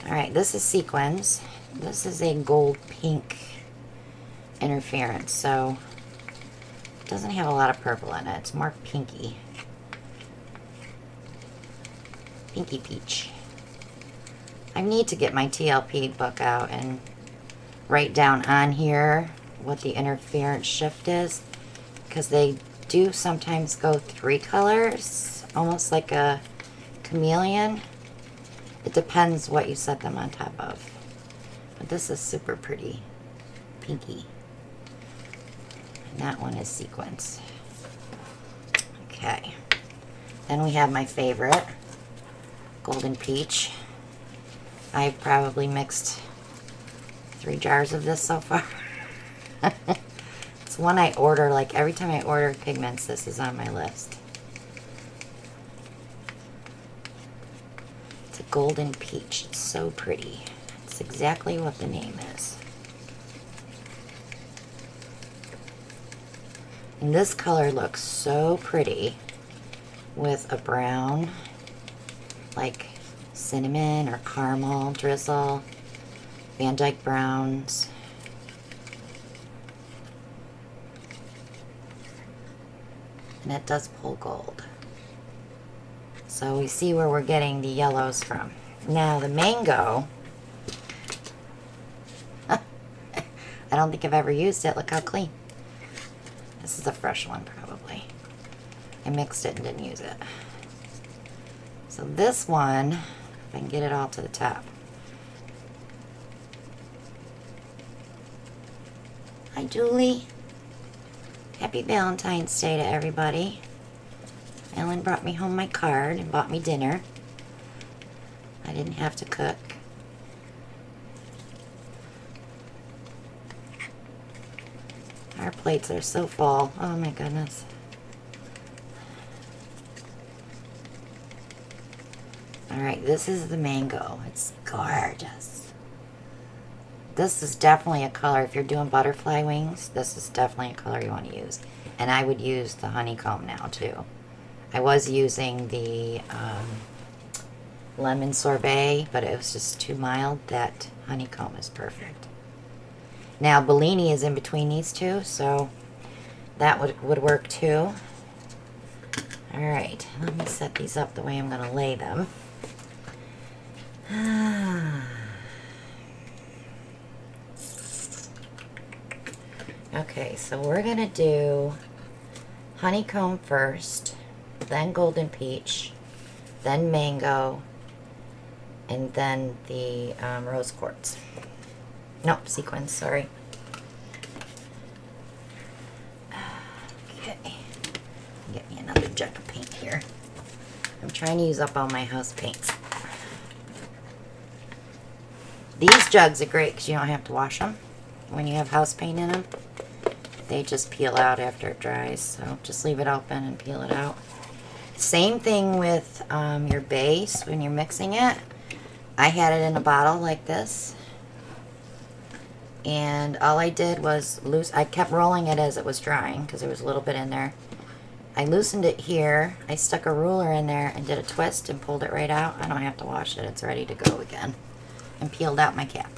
Alright, this is sequins. This is a gold pink interference, so it doesn't have a lot of purple in it. It's more pinky. Pinky peach. I need to get my TLP book out and write down on here what the interference shift is, because they do sometimes go 3 colors, almost like a chameleon. It depends what you set them on top of. But this is super pretty. Pinky. And that one is sequins. Okay. Then we have my favorite, Golden Peach. I've probably mixed 3 jars of this so far. It's one I order, like every time I order pigments, this is on my list. It's a Golden Peach. It's so pretty. It's exactly what the name is. And this color looks so pretty with a brown, like cinnamon or caramel drizzle, Van Dyke browns. And it does pull gold. So we see where we're getting the yellows from. Now the mango, I don't think I've ever used it. Look how clean. This is a fresh one probably. I mixed it and didn't use it. So this one, if I can get it all to the top. Hi Julie. Happy Valentine's Day to everybody. Ellen brought me home my card and bought me dinner. I didn't have to cook. Our plates are so full. Oh my goodness. Alright, this is the mango. It's gorgeous. This is definitely a color, if you're doing butterfly wings, this is definitely a color you want to use. And I would use the honeycomb now too. I was using the lemon sorbet, but it was just too mild. That honeycomb is perfect. Now Bellini is in between these two, so that would work too. Alright, let me set these up the way I'm going to lay them. Okay, so we're going to do honeycomb first, then golden peach, then mango, and then the rose quartz. Nope, sequins, sorry. Okay, get me another jug of paint here. I'm trying to use up all my house paints. These jugs are great because you don't have to wash them when you have house paint in them. They just peel out after it dries, so just leave it open and peel it out. Same thing with your base when you're mixing it. I had it in a bottle like this, and all I did was I kept rolling it as it was drying because there was a little bit in there. I loosened it here, I stuck a ruler in there and did a twist and pulled it right out. I don't have to wash it, it's ready to go again. And peeled out my cap.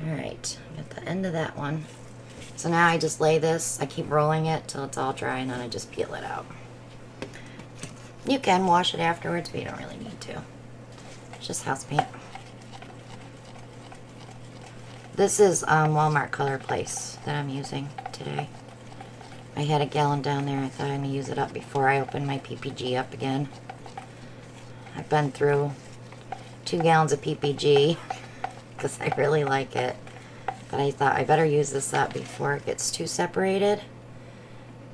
Alright, at the end of that one. So now I just lay this, I keep rolling it till it's all dry, and then I just peel it out. You can wash it afterwards, but you don't really need to. It's just house paint. This is Walmart Color Place that I'm using today. I had a gallon down there. I thought I'm going to use it up before I open my PPG up again. I've been through 2 gallons of PPG because I really like it. But I thought I better use this up before it gets too separated.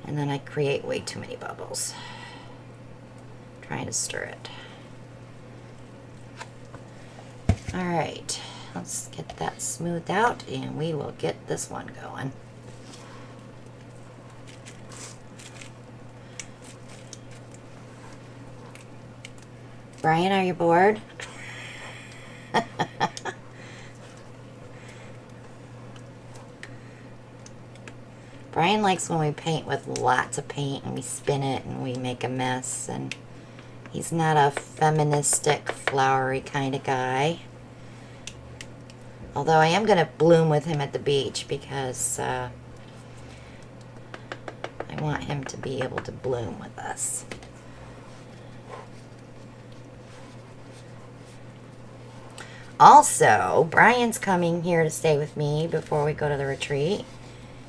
And then I create way too many bubbles. Trying to stir it. Alright, let's get that smoothed out and we will get this one going. Brian, are you bored? Brian likes when we paint with lots of paint and we spin it and we make a mess, and he's not a feministic, flowery kind of guy. Although I am going to bloom with him at the beach because I want him to be able to bloom with us. Also, Brian's coming here to stay with me before we go to the retreat.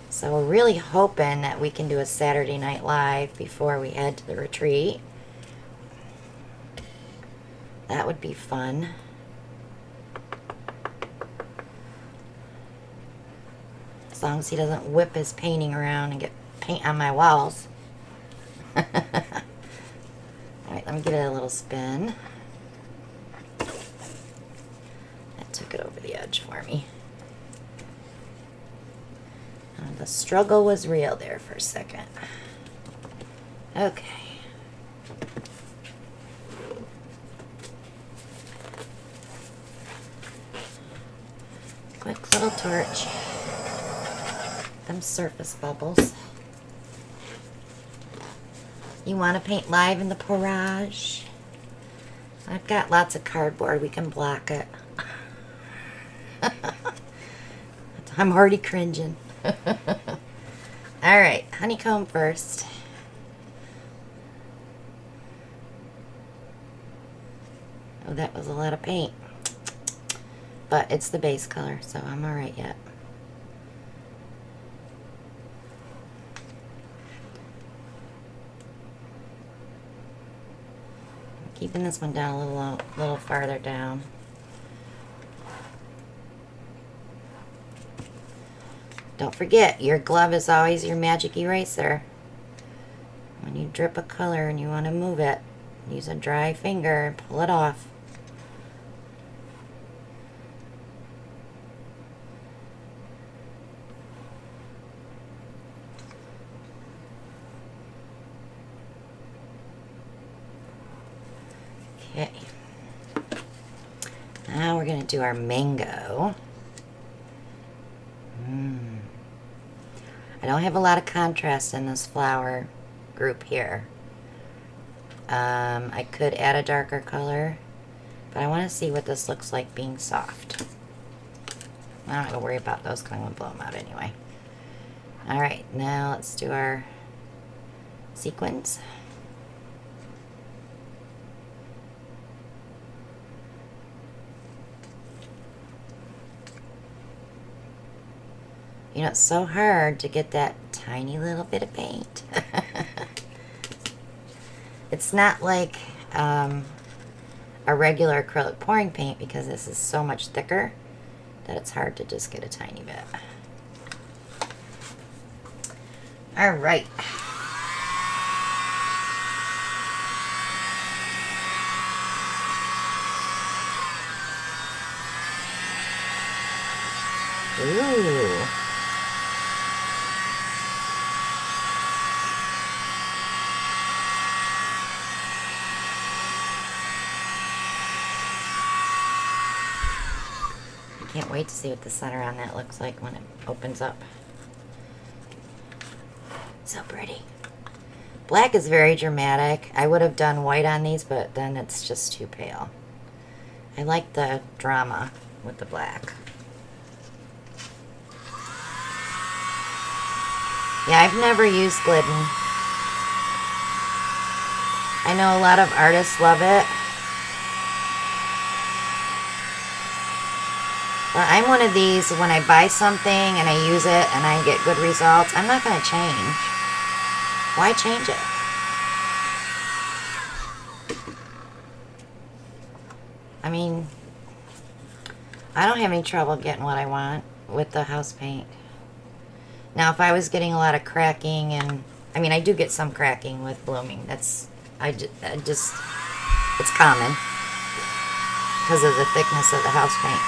So we're really hoping that we can do a Saturday Night Live before we head to the retreat. That would be fun. As long as he doesn't whip his painting around and get paint on my walls. Alright, let me give it a little spin. That took it over the edge for me. The struggle was real there for a second. Okay. Quick little torch. Them surface bubbles. You want to paint live in the porage? I've got lots of cardboard. We can block it. I'm already cringing. Alright, honeycomb first. Oh, that was a lot of paint. But it's the base color, so I'm alright yet. Keeping this one down a little farther down. Don't forget, your glove is always your magic eraser. When you drip a color and you want to move it, use a dry finger and pull it off. Okay. Now we're going to do our mango. I don't have a lot of contrast in this flower group here. I could add a darker color, but I want to see what this looks like being soft. I don't have to worry about those because I'm going to blow them out anyway. Alright, now let's do our sequins. You know, it's so hard to get that tiny little bit of paint. It's not like a regular acrylic pouring paint because this is so much thicker that it's hard to just get a tiny bit. All right. Ooh. Can't wait to see what the center on that looks like when it opens up. So pretty. Black is very dramatic. I would have done white on these, but then it's just too pale. I like the drama with the black. Yeah, I've never used Glidden. I know a lot of artists love it. But I'm one of these, when I buy something and I use it and I get good results, I'm not going to change. Why change it? I mean, I don't have any trouble getting what I want with the house paint. Now, if I was getting a lot of cracking and, I mean, I do get some cracking with blooming. That's, I just it's common because of the thickness of the house paint.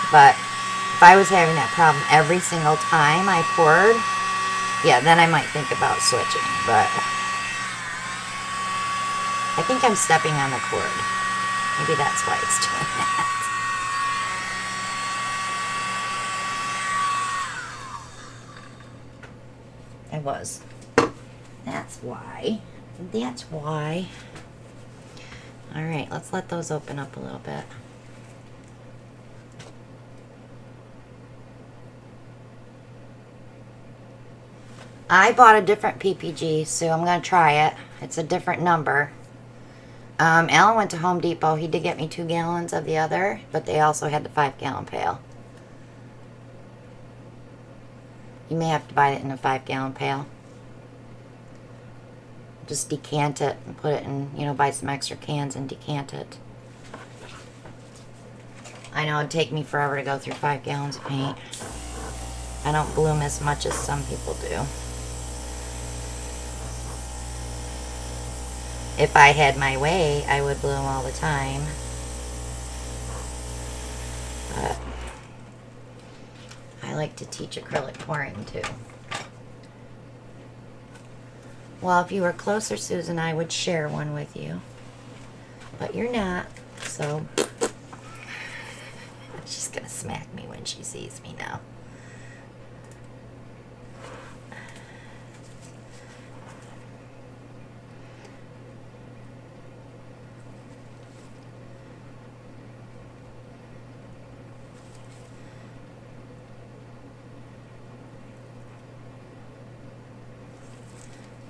But if I was having that problem every single time I poured, yeah, then I might think about switching. But I think I'm stepping on the cord. Maybe that's why it's doing that. I was. That's why. That's why. Alright, let's let those open up a little bit. I bought a different PPG, so I'm going to try it. It's a different number. Alan went to Home Depot. He did get me 2 gallons of the other, but they also had the 5-gallon pail. You may have to buy it in a 5-gallon pail. Just decant it and put it in, you know, buy some extra cans and decant it. I know it'd take me forever to go through 5 gallons of paint. I don't bloom as much as some people do. If I had my way, I would bloom all the time. But I like to teach acrylic pouring too. Well, if you were closer, Susan, I would share one with you. But you're not, so she's gonna smack me when she sees me now.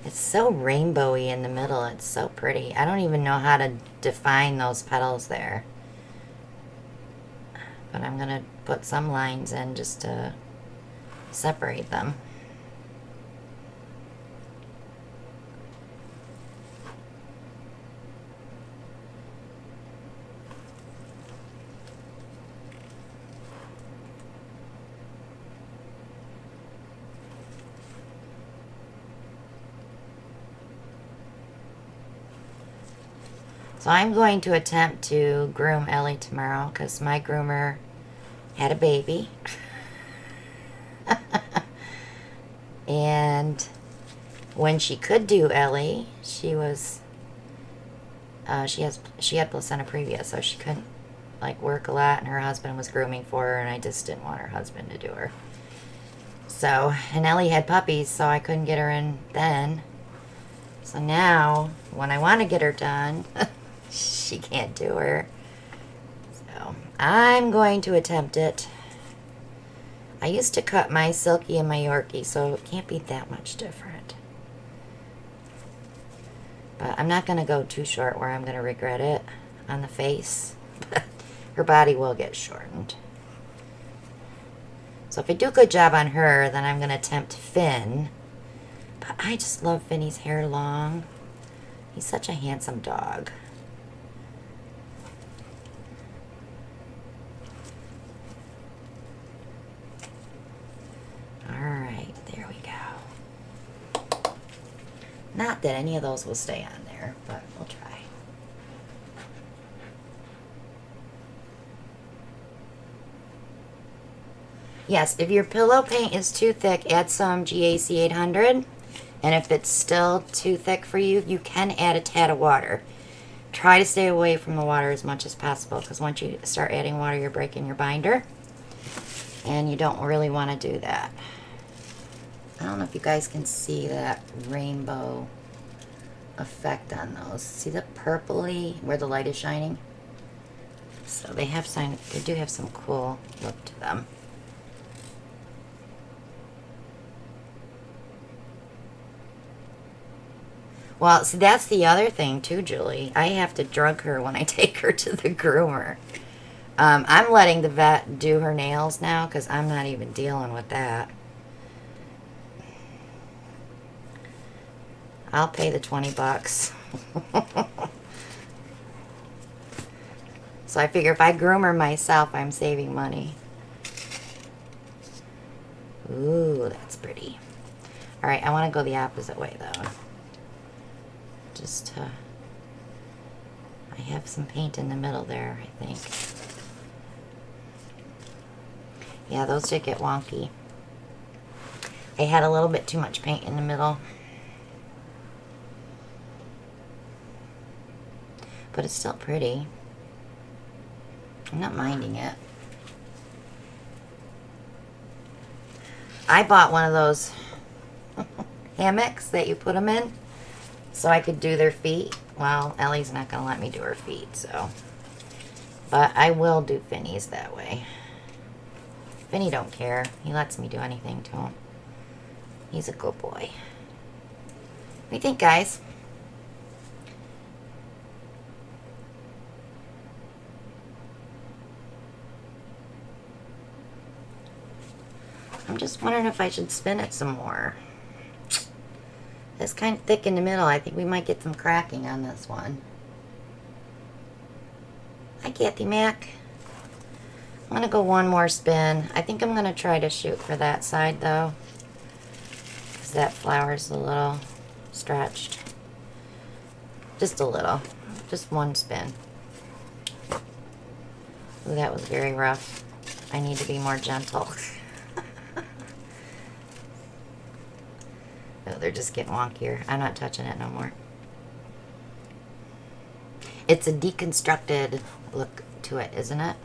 It's so rainbowy in the middle. It's so pretty. I don't even know how to define those petals there. But I'm going to put some lines in just to separate them. So I'm going to attempt to groom Ellie tomorrow because my groomer had a baby. And when she could do Ellie, she was she had placenta previa, so she couldn't like work a lot, and her husband was grooming for her, and I just didn't want her husband to do her. So, and Ellie had puppies, so I couldn't get her in then. So now, when I want to get her done, she can't do her. So I'm going to attempt it. I used to cut my Silky and my Yorkie, so it can't be that much different. But I'm not going to go too short where I'm going to regret it on the face. But her body will get shortened. So if I do a good job on her, then I'm going to attempt Finn. But I just love Finny's hair long. He's such a handsome dog. Alright, there we go. Not that any of those will stay on there, but we'll try. Yes, if your pillow paint is too thick, add some GAC 800. And if it's still too thick for you, you can add a tad of water. Try to stay away from the water as much as possible, because once you start adding water, you're breaking your binder. And you don't really want to do that. I don't know if you guys can see that rainbow effect on those. See the purpley where the light is shining? So they do have some cool look to them. Well, see, that's the other thing too, Julie. I have to drug her when I take her to the groomer. I'm letting the vet do her nails now because I'm not even dealing with that. I'll pay the 20 bucks. So I figure if I groom her myself, I'm saving money. Ooh, that's pretty. All right, I want to go the opposite way though. Just I have some paint in the middle there, I think. Yeah, those did get wonky. I had a little bit too much paint in the middle. But it's still pretty. I'm not minding it. I bought one of those hammocks that you put them in so I could do their feet. Well, Ellie's not going to let me do her feet, so. But I will do Finny's that way. Finny don't care. He lets me do anything to him. He's a good boy. What do you think, guys? I'm I'm just wondering if I should spin it some more. It's kind of thick in the middle. I think we might get some cracking on this one. Hi, Kathy Mac. I'm going to go one more spin. I think I'm going to try to shoot for that side, though, because that flower's a little stretched. Just a little. Just one spin. Ooh, that was very rough. I need to be more gentle. Oh, they're just getting wonkier. I'm not touching it no more. It's a deconstructed look to it, isn't it?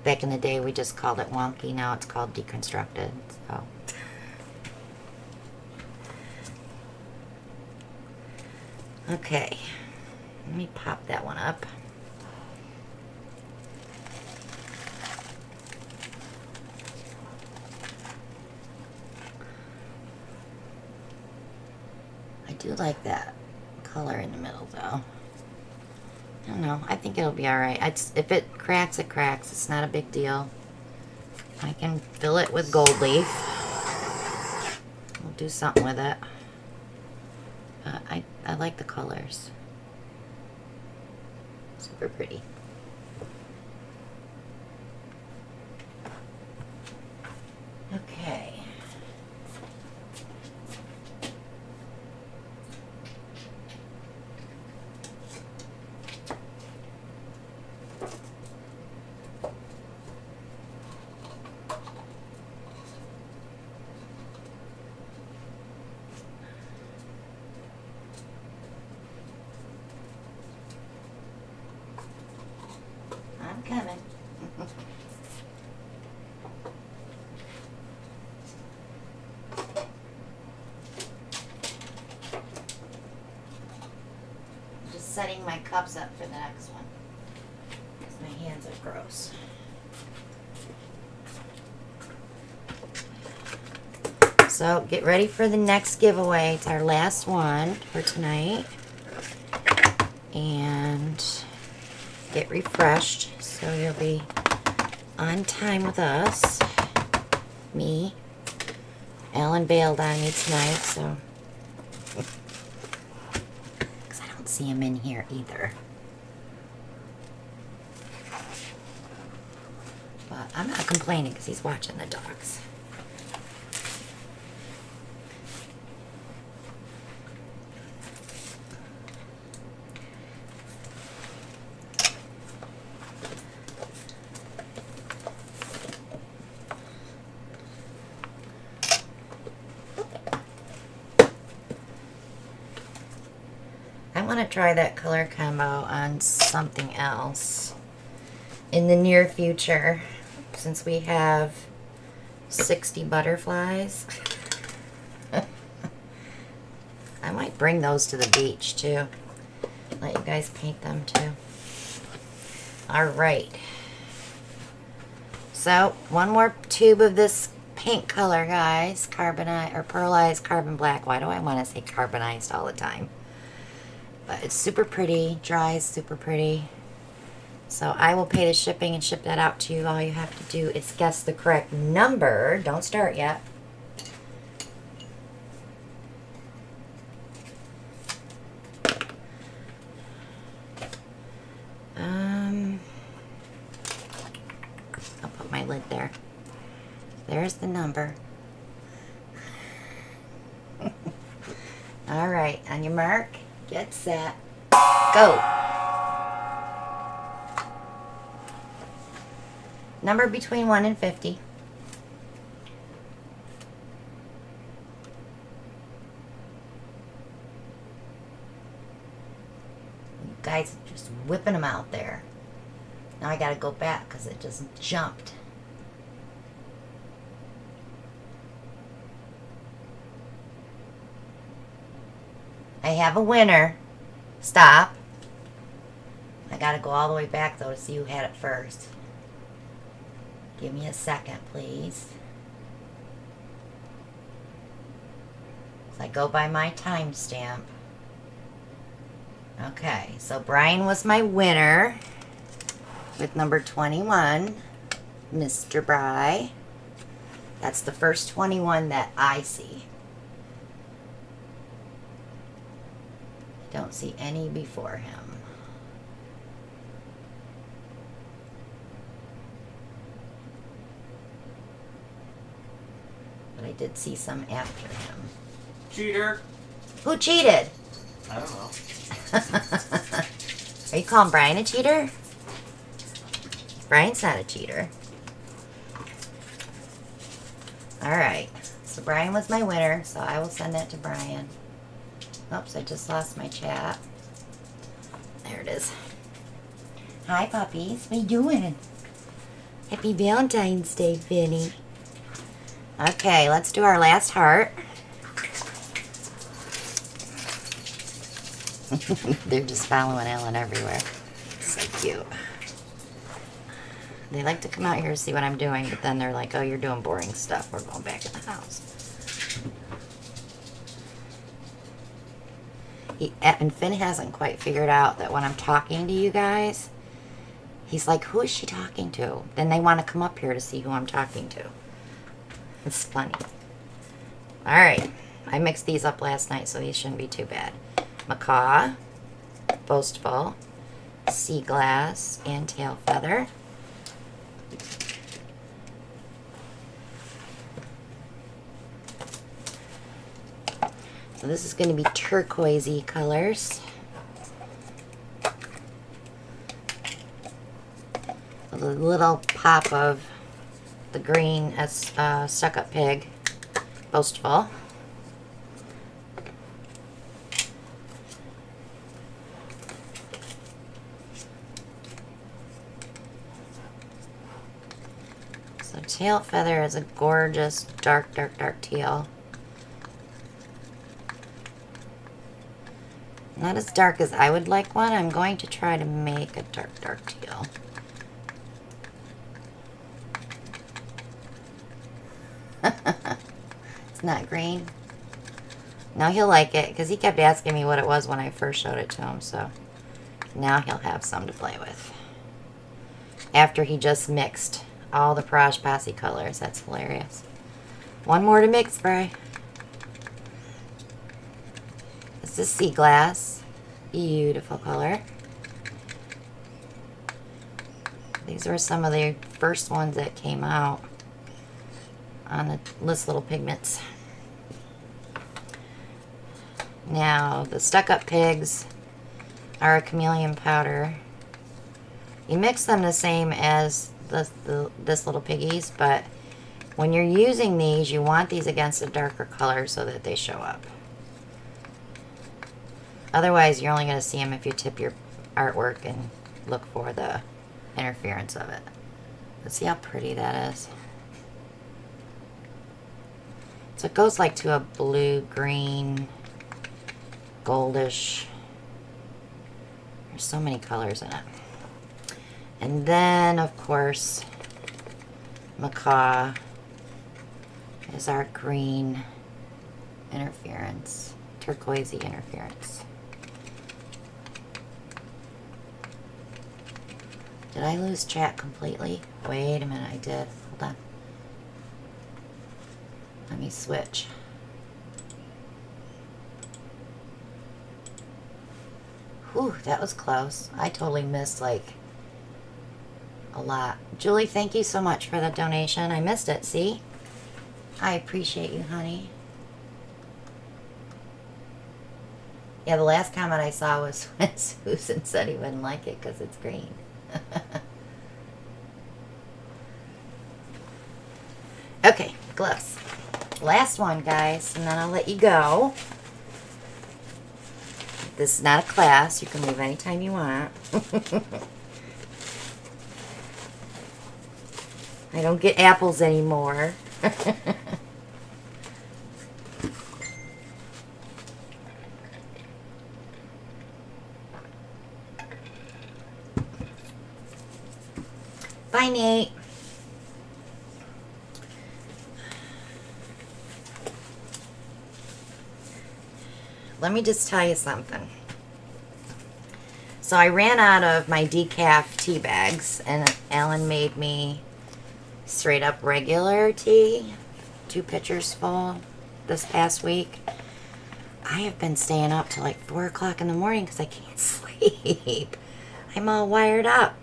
Back in the day, we just called it wonky. Now it's called deconstructed. So. Okay. Let me pop that one up. I do like that color in the middle, though. I don't know. I think it'll be alright. If it cracks, it cracks. It's not a big deal. I can fill it with gold leaf. We'll do something with it. I like the colors. Super pretty. Okay. I'm coming. Just setting my cups up for the next one, because my hands are gross. So get ready for the next giveaway. It's our last one for tonight. And get refreshed so you'll be on time with us. Me. Alan bailed on me tonight, so. Because I don't see him in here either. But I'm not complaining because he's watching the dogs. I want to try that color combo on something else in the near future, since we have 60 butterflies. I might bring those to the beach too. Let you guys paint them too. Alright. So, one more tube of this pink color, guys. Carbonized or pearlized carbon black. Why do I want to say carbonized all the time? But it's super pretty, dries super pretty. So I will pay the shipping and ship that out to you. All you have to do is guess the correct number. Don't start yet. I'll put my lid there. There's the number. All right, on your mark. Get set. Go. Number between 1 and 50. You guys are just whipping them out there. Now I gotta go back because it just jumped. I have a winner. Stop. I gotta go all the way back though to see who had it first. Give me a second, please. So I go by my timestamp. Okay, so Brian was my winner with number 21. Mr. Bry. That's the first 21 that I see. Don't see any before him. But I did see some after him.
Cheater.
Who cheated?
I don't know.
Are you calling Brian a cheater? Brian's not a cheater. Alright. So Brian was my winner, so I will send that to Brian. Oops, I just lost my chat. There it is. Hi, puppies. What are you doing? Happy Valentine's Day, Vinny. Okay, let's do our last heart. They're just following Ellen everywhere. So cute. They like to come out here to see what I'm doing, but then they're like, oh, you're doing boring stuff. We're going back in the house. And Finn hasn't quite figured out that when I'm talking to you guys, he's like, who is she talking to? Then they want to come up here to see who I'm talking to. It's funny. Alright. I mixed these up last night, so these shouldn't be too bad. Macaw, Boastful, Sea Glass, and Tail Feather. So this is going to be turquoisey colors. With a little pop of the green as Stuck-Up Pig, Boastful. So Tail Feather is a gorgeous dark teal. Not as dark as I would like one. I'm going to try to make a dark teal. It's not green. Now he'll like it because he kept asking me what it was when I first showed it to him. So now he'll have some to play with. After he just mixed all the Posse colors. That's hilarious. One more to mix, Bri. This is Sea Glass. Beautiful color. These were some of the first ones that came out on this little pigments. Now, the Stuck-Up Pigs are a chameleon powder. You mix them the same as this little piggies, but when you're using these, you want these against a darker color so that they show up. Otherwise, you're only going to see them if you tip your artwork and look for the interference of it. Let's see how pretty that is. So it goes like to a blue-green, goldish. There's so many colors in it. And then, of course, Macaw is our green interference, turquoisey interference. Did I lose chat completely? Wait a minute, I did. Hold on. Let me switch. Whew, that was close. I totally missed, like, a lot. Julie, thank you so much for the donation. I missed it, see? I appreciate you, honey. Yeah, the last comment I saw was when Susan said he wouldn't like it because it's green. Okay, gloves. Last one, guys, and then I'll let you go. This is not a class. You can leave anytime you want. I don't get apples anymore. Bye, Nate. Let me just tell you something. So I ran out of my decaf tea bags, and Alan made me straight up regular tea, 2 pitchers full this past week. I have been staying up till like 4 o'clock in the morning because I can't sleep. I'm all wired up.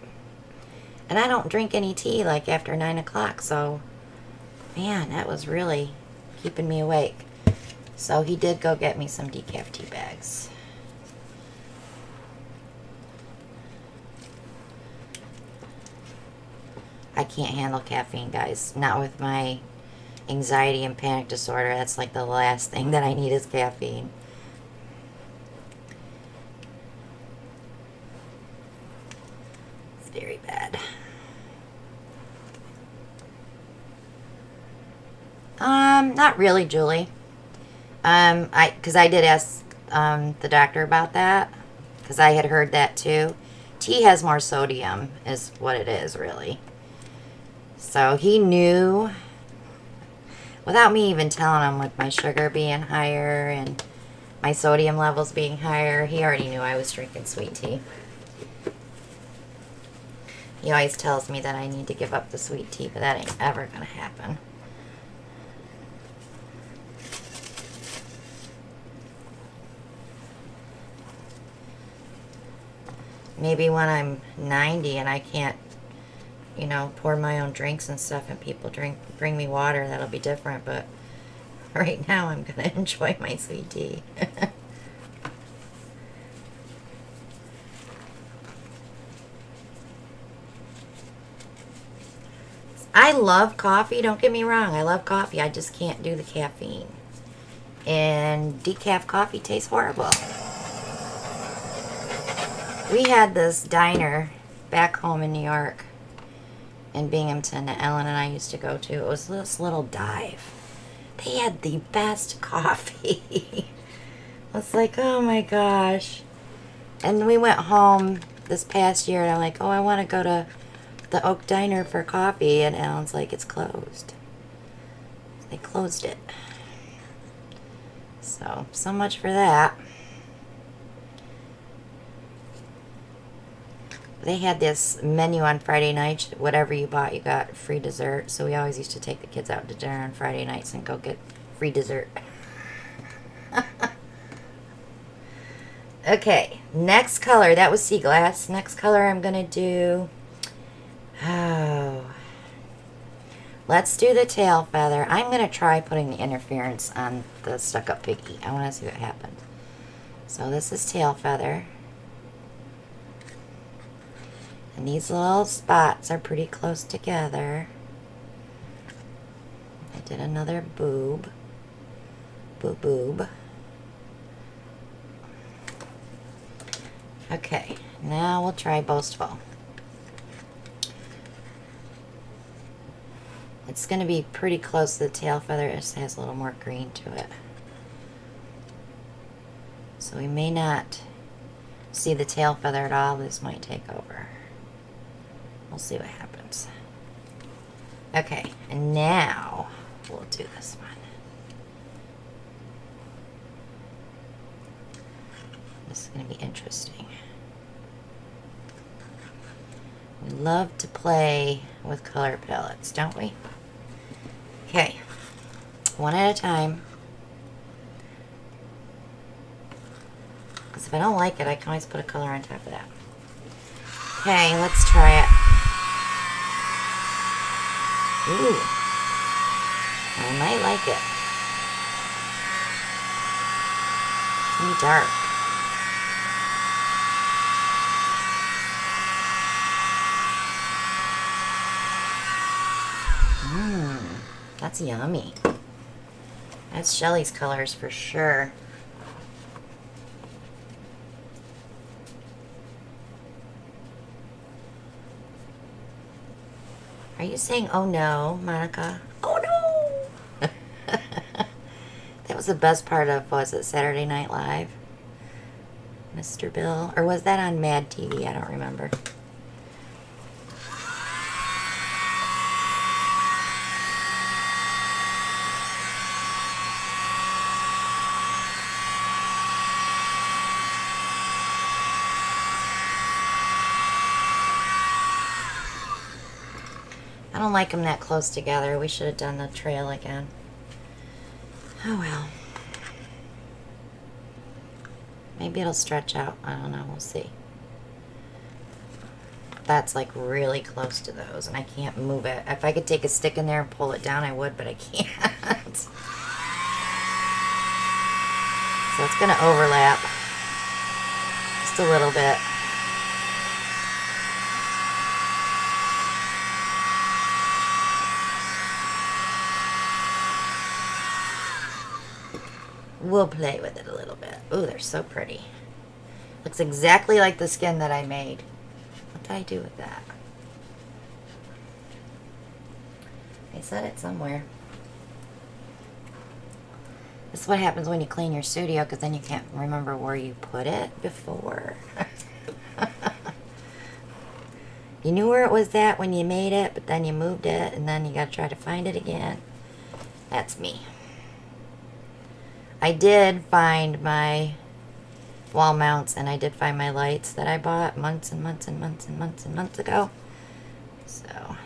And I don't drink any tea like after 9 o'clock, so man, that was really keeping me awake. So he did go get me some decaf tea bags. I can't handle caffeine, guys. Not with my anxiety and panic disorder. That's like the last thing that I need is caffeine. It's very bad. Not really, Julie. Because I did ask the doctor about that, because I had heard that too. Tea has more sodium, is what it is, really. So he knew, without me even telling him, with my sugar being higher and my sodium levels being higher, he already knew I was drinking sweet tea. He always tells me that I need to give up the sweet tea, but that ain't ever gonna happen. Maybe when I'm 90 and I can't, you know, pour my own drinks and stuff and people bring me water, that'll be different. But right now I'm going to enjoy my sweet tea. I love coffee, don't get me wrong. I love coffee. I just can't do the caffeine. And decaf coffee tastes horrible. We had this diner back home in New York, in Binghamton, that Ellen and I used to go to. It was this little dive. They had the best coffee. I was like, oh my gosh. And we went home this past year, and I'm like, oh, I want to go to the Oak Diner for coffee. And Ellen's like, it's closed. They closed it. So much for that. They had this menu on Friday nights. Whatever you bought, you got free dessert. So we always used to take the kids out to dinner on Friday nights and go get free dessert. Okay, next color. That was sea glass. Next color I'm going to do... Oh. Let's do the tail feather. I'm going to try putting the interference on the stuck-up piggy. I want to see what happens. So this is tail feather. And these little spots are pretty close together. I did another boob. Boob. Okay, now we'll try boastful. It's going to be pretty close to the tail feather. It just has a little more green to it. So we may not see the tail feather at all. This might take over. We'll see what happens. Okay, and now we'll do this one. This is going to be interesting. We love to play with color palettes, don't we? Okay, one at a time. Because if I don't like it, I can always put a color on top of that. Okay, let's try it. Ooh, I might like it. It's really dark. That's yummy. That's Shelly's colors for sure. Are you saying, oh no, Monica? Oh no! That was the best part of, was it Saturday Night Live? Mr. Bill? Or was that on Mad TV? I don't remember. I don't don't like them that close together. We should have done the trail again. Oh well. Maybe it'll stretch out. I don't know. We'll see. That's like really close to those, and I can't move it. If I could take a stick in there and pull it down, I would, but I can't. So it's going to overlap just a little bit. We'll play with it a little bit. Ooh, they're so pretty. Looks exactly like the skin that I made. What did I do with that? I said it somewhere. This is what happens when you clean your studio, because then you can't remember where you put it before. You knew where it was at when you made it, but then you moved it, and then you got to try to find it again. That's me. I did find my wall mounts, and I did find my lights that I bought months and months and months and months and months ago. So,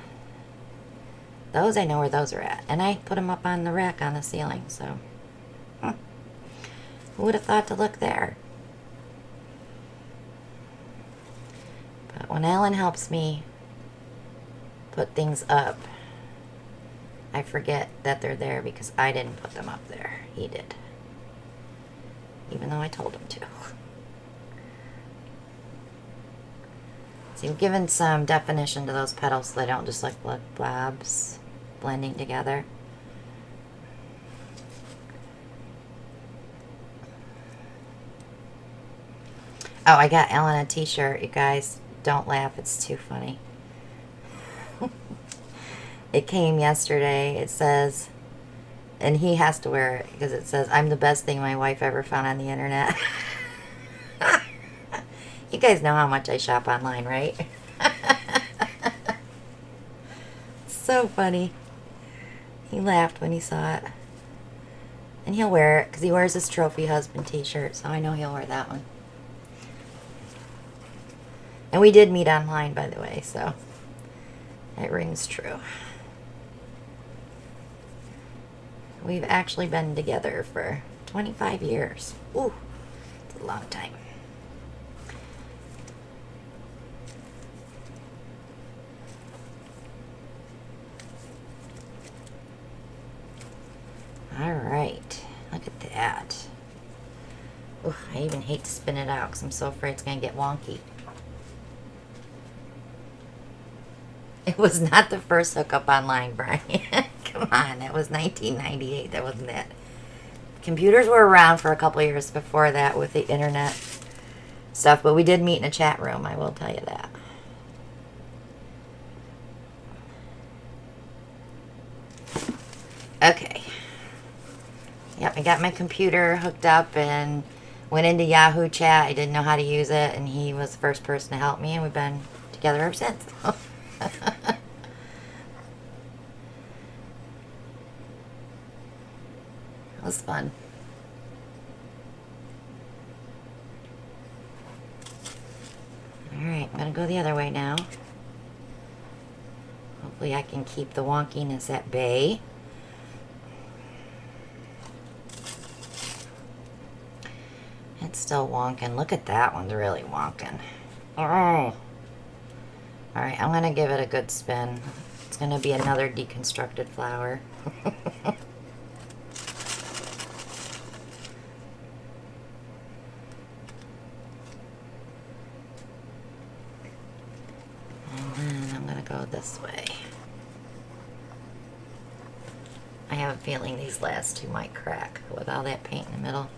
those, I know where those are at. And I put them up on the rack on the ceiling, so. Who would have thought to look there? But when Alan helps me put things up, I forget that they're there because I didn't put them up there. He did. Even though I told him to. See, we've given some definition to those petals so they don't just look like blobs blending together. Oh, I got Ellen a t-shirt, you guys. Don't laugh, it's too funny. It came yesterday. It says, and he has to wear it because it says, "I'm the best thing my wife ever found on the internet." You guys know how much I shop online, right? So funny. He laughed when he saw it. And he'll wear it because he wears his trophy husband t-shirt, so I know he'll wear that one. And we did meet online, by the way, so it rings true. We've actually been together for 25 years. Ooh, it's a long time. All right, look at that. Ooh, I even hate to spin it out because I'm so afraid it's going to get wonky. It was not the first hookup online, Brian. Come on, that was 1998. That wasn't it. Computers were around for a couple of years before that with the internet stuff, but we did meet in a chat room, I will tell you that. Okay. Yep, I got my computer hooked up and went into Yahoo chat. I didn't know how to use it, and he was the first person to help me, and we've been together ever since. It was fun. Alright, I'm going to go the other way now. Hopefully I can keep the wonkiness at bay. It's still wonking. Look at that one's really wonking. Oh. Alright, I'm going to give it a good spin. It's going to be another deconstructed flower. And then I'm going to go this way. I have a feeling these last two might crack with all that paint in the middle.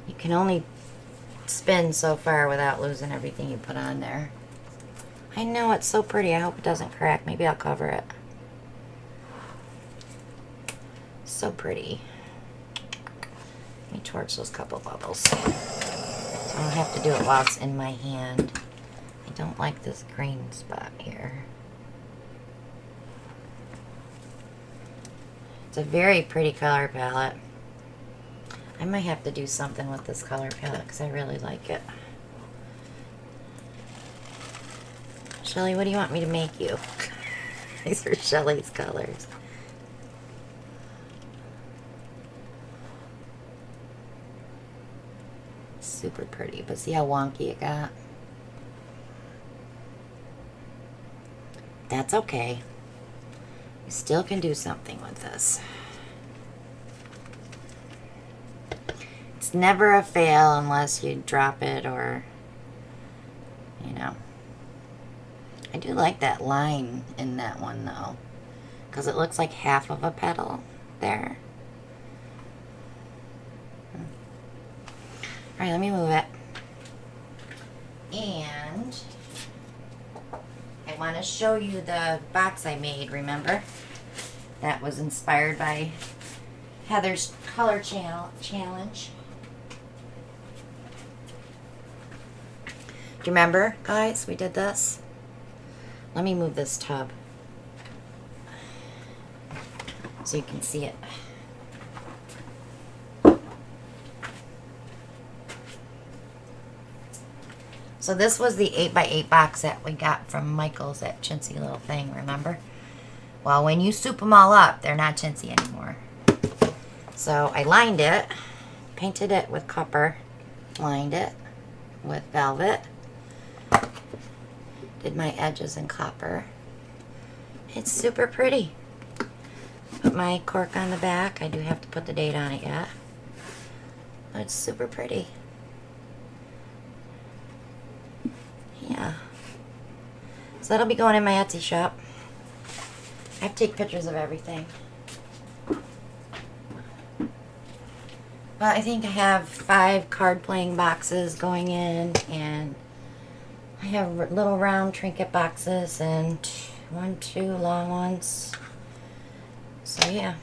You can only spin so far without losing everything you put on there. I know, it's so pretty. I hope it doesn't crack. Maybe I'll cover it. So pretty. Let me torch those couple bubbles. So I don't have to do it while it's in my hand. I don't like this green spot here. It's a very pretty color palette. I might have to do something with this color palette because I really like it. Shelly, what do you want me to make you? These are Shelly's colors. Super pretty, but see how wonky it got? That's okay. You still can do something with this. It's never a fail unless you drop it or, you know. I do like that line in that one though, because it looks like half of a petal there. Alright, let me move it. And I want to show you the box I made, remember? That was inspired by Heather's color challenge. Do you remember, guys? We did this. Let me move this tub so you can see it. So this was the 8x8 box that we got from Michael's, that chintzy little thing, remember? Well, when you soup them all up, they're not chintzy anymore. So I lined it, painted it with copper, lined it with velvet, did my edges in copper. It's super pretty. Put my cork on the back. I do have to put the date on it yet. But it's super pretty. Yeah. So that'll be going in my Etsy shop. I have to take pictures of everything. But I think I have 5 card playing boxes going in, and I have little round trinket boxes and 2 long ones. So yeah,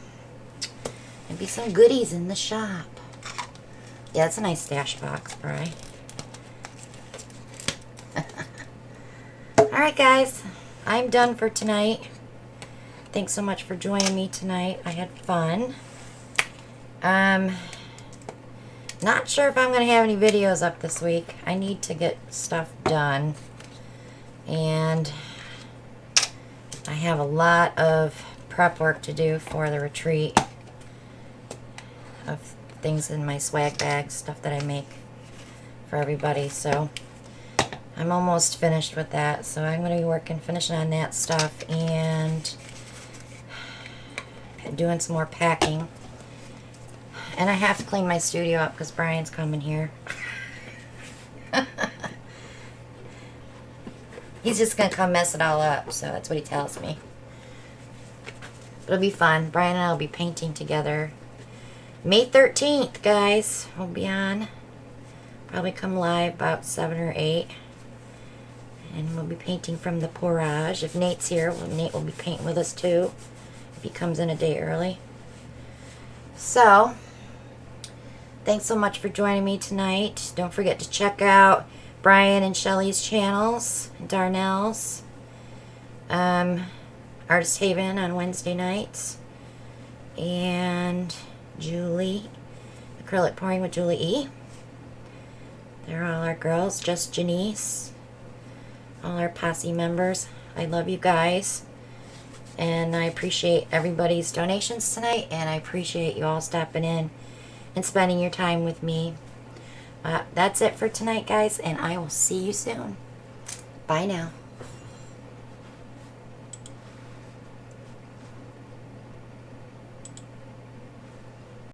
there'll be some goodies in the shop. Yeah, it's a nice stash box, right? Alright guys, I'm done for tonight. Thanks so much for joining me tonight. I had fun. Not sure if I'm going to have any videos up this week. I need to get stuff done. And I have a lot of prep work to do for the retreat. Of things in my swag bags, stuff that I make for everybody. So I'm almost finished with that, so I'm going to be finishing on that stuff and doing some more packing. And I have to clean my studio up because Brian's coming here. He's just going to come mess it all up, so that's what he tells me. But it'll be fun. Brian and I will be painting together. May 13th, guys, we'll be on. Probably come live about 7 or 8. And we'll be painting from the Porage. If Nate's here, well, Nate will be painting with us too. If he comes in a day early. So, thanks so much for joining me tonight. Don't forget to check out Brian and Shelly's channels. Darnell's. Artist Haven on Wednesday nights. And Julie. Acrylic Pouring with Julie E. They're all our girls. Just Janice. All our Posse members. I love you guys. And I appreciate everybody's donations tonight. And I appreciate you all stopping in and spending your time with me. That's it for tonight, guys. And I will see you soon. Bye now.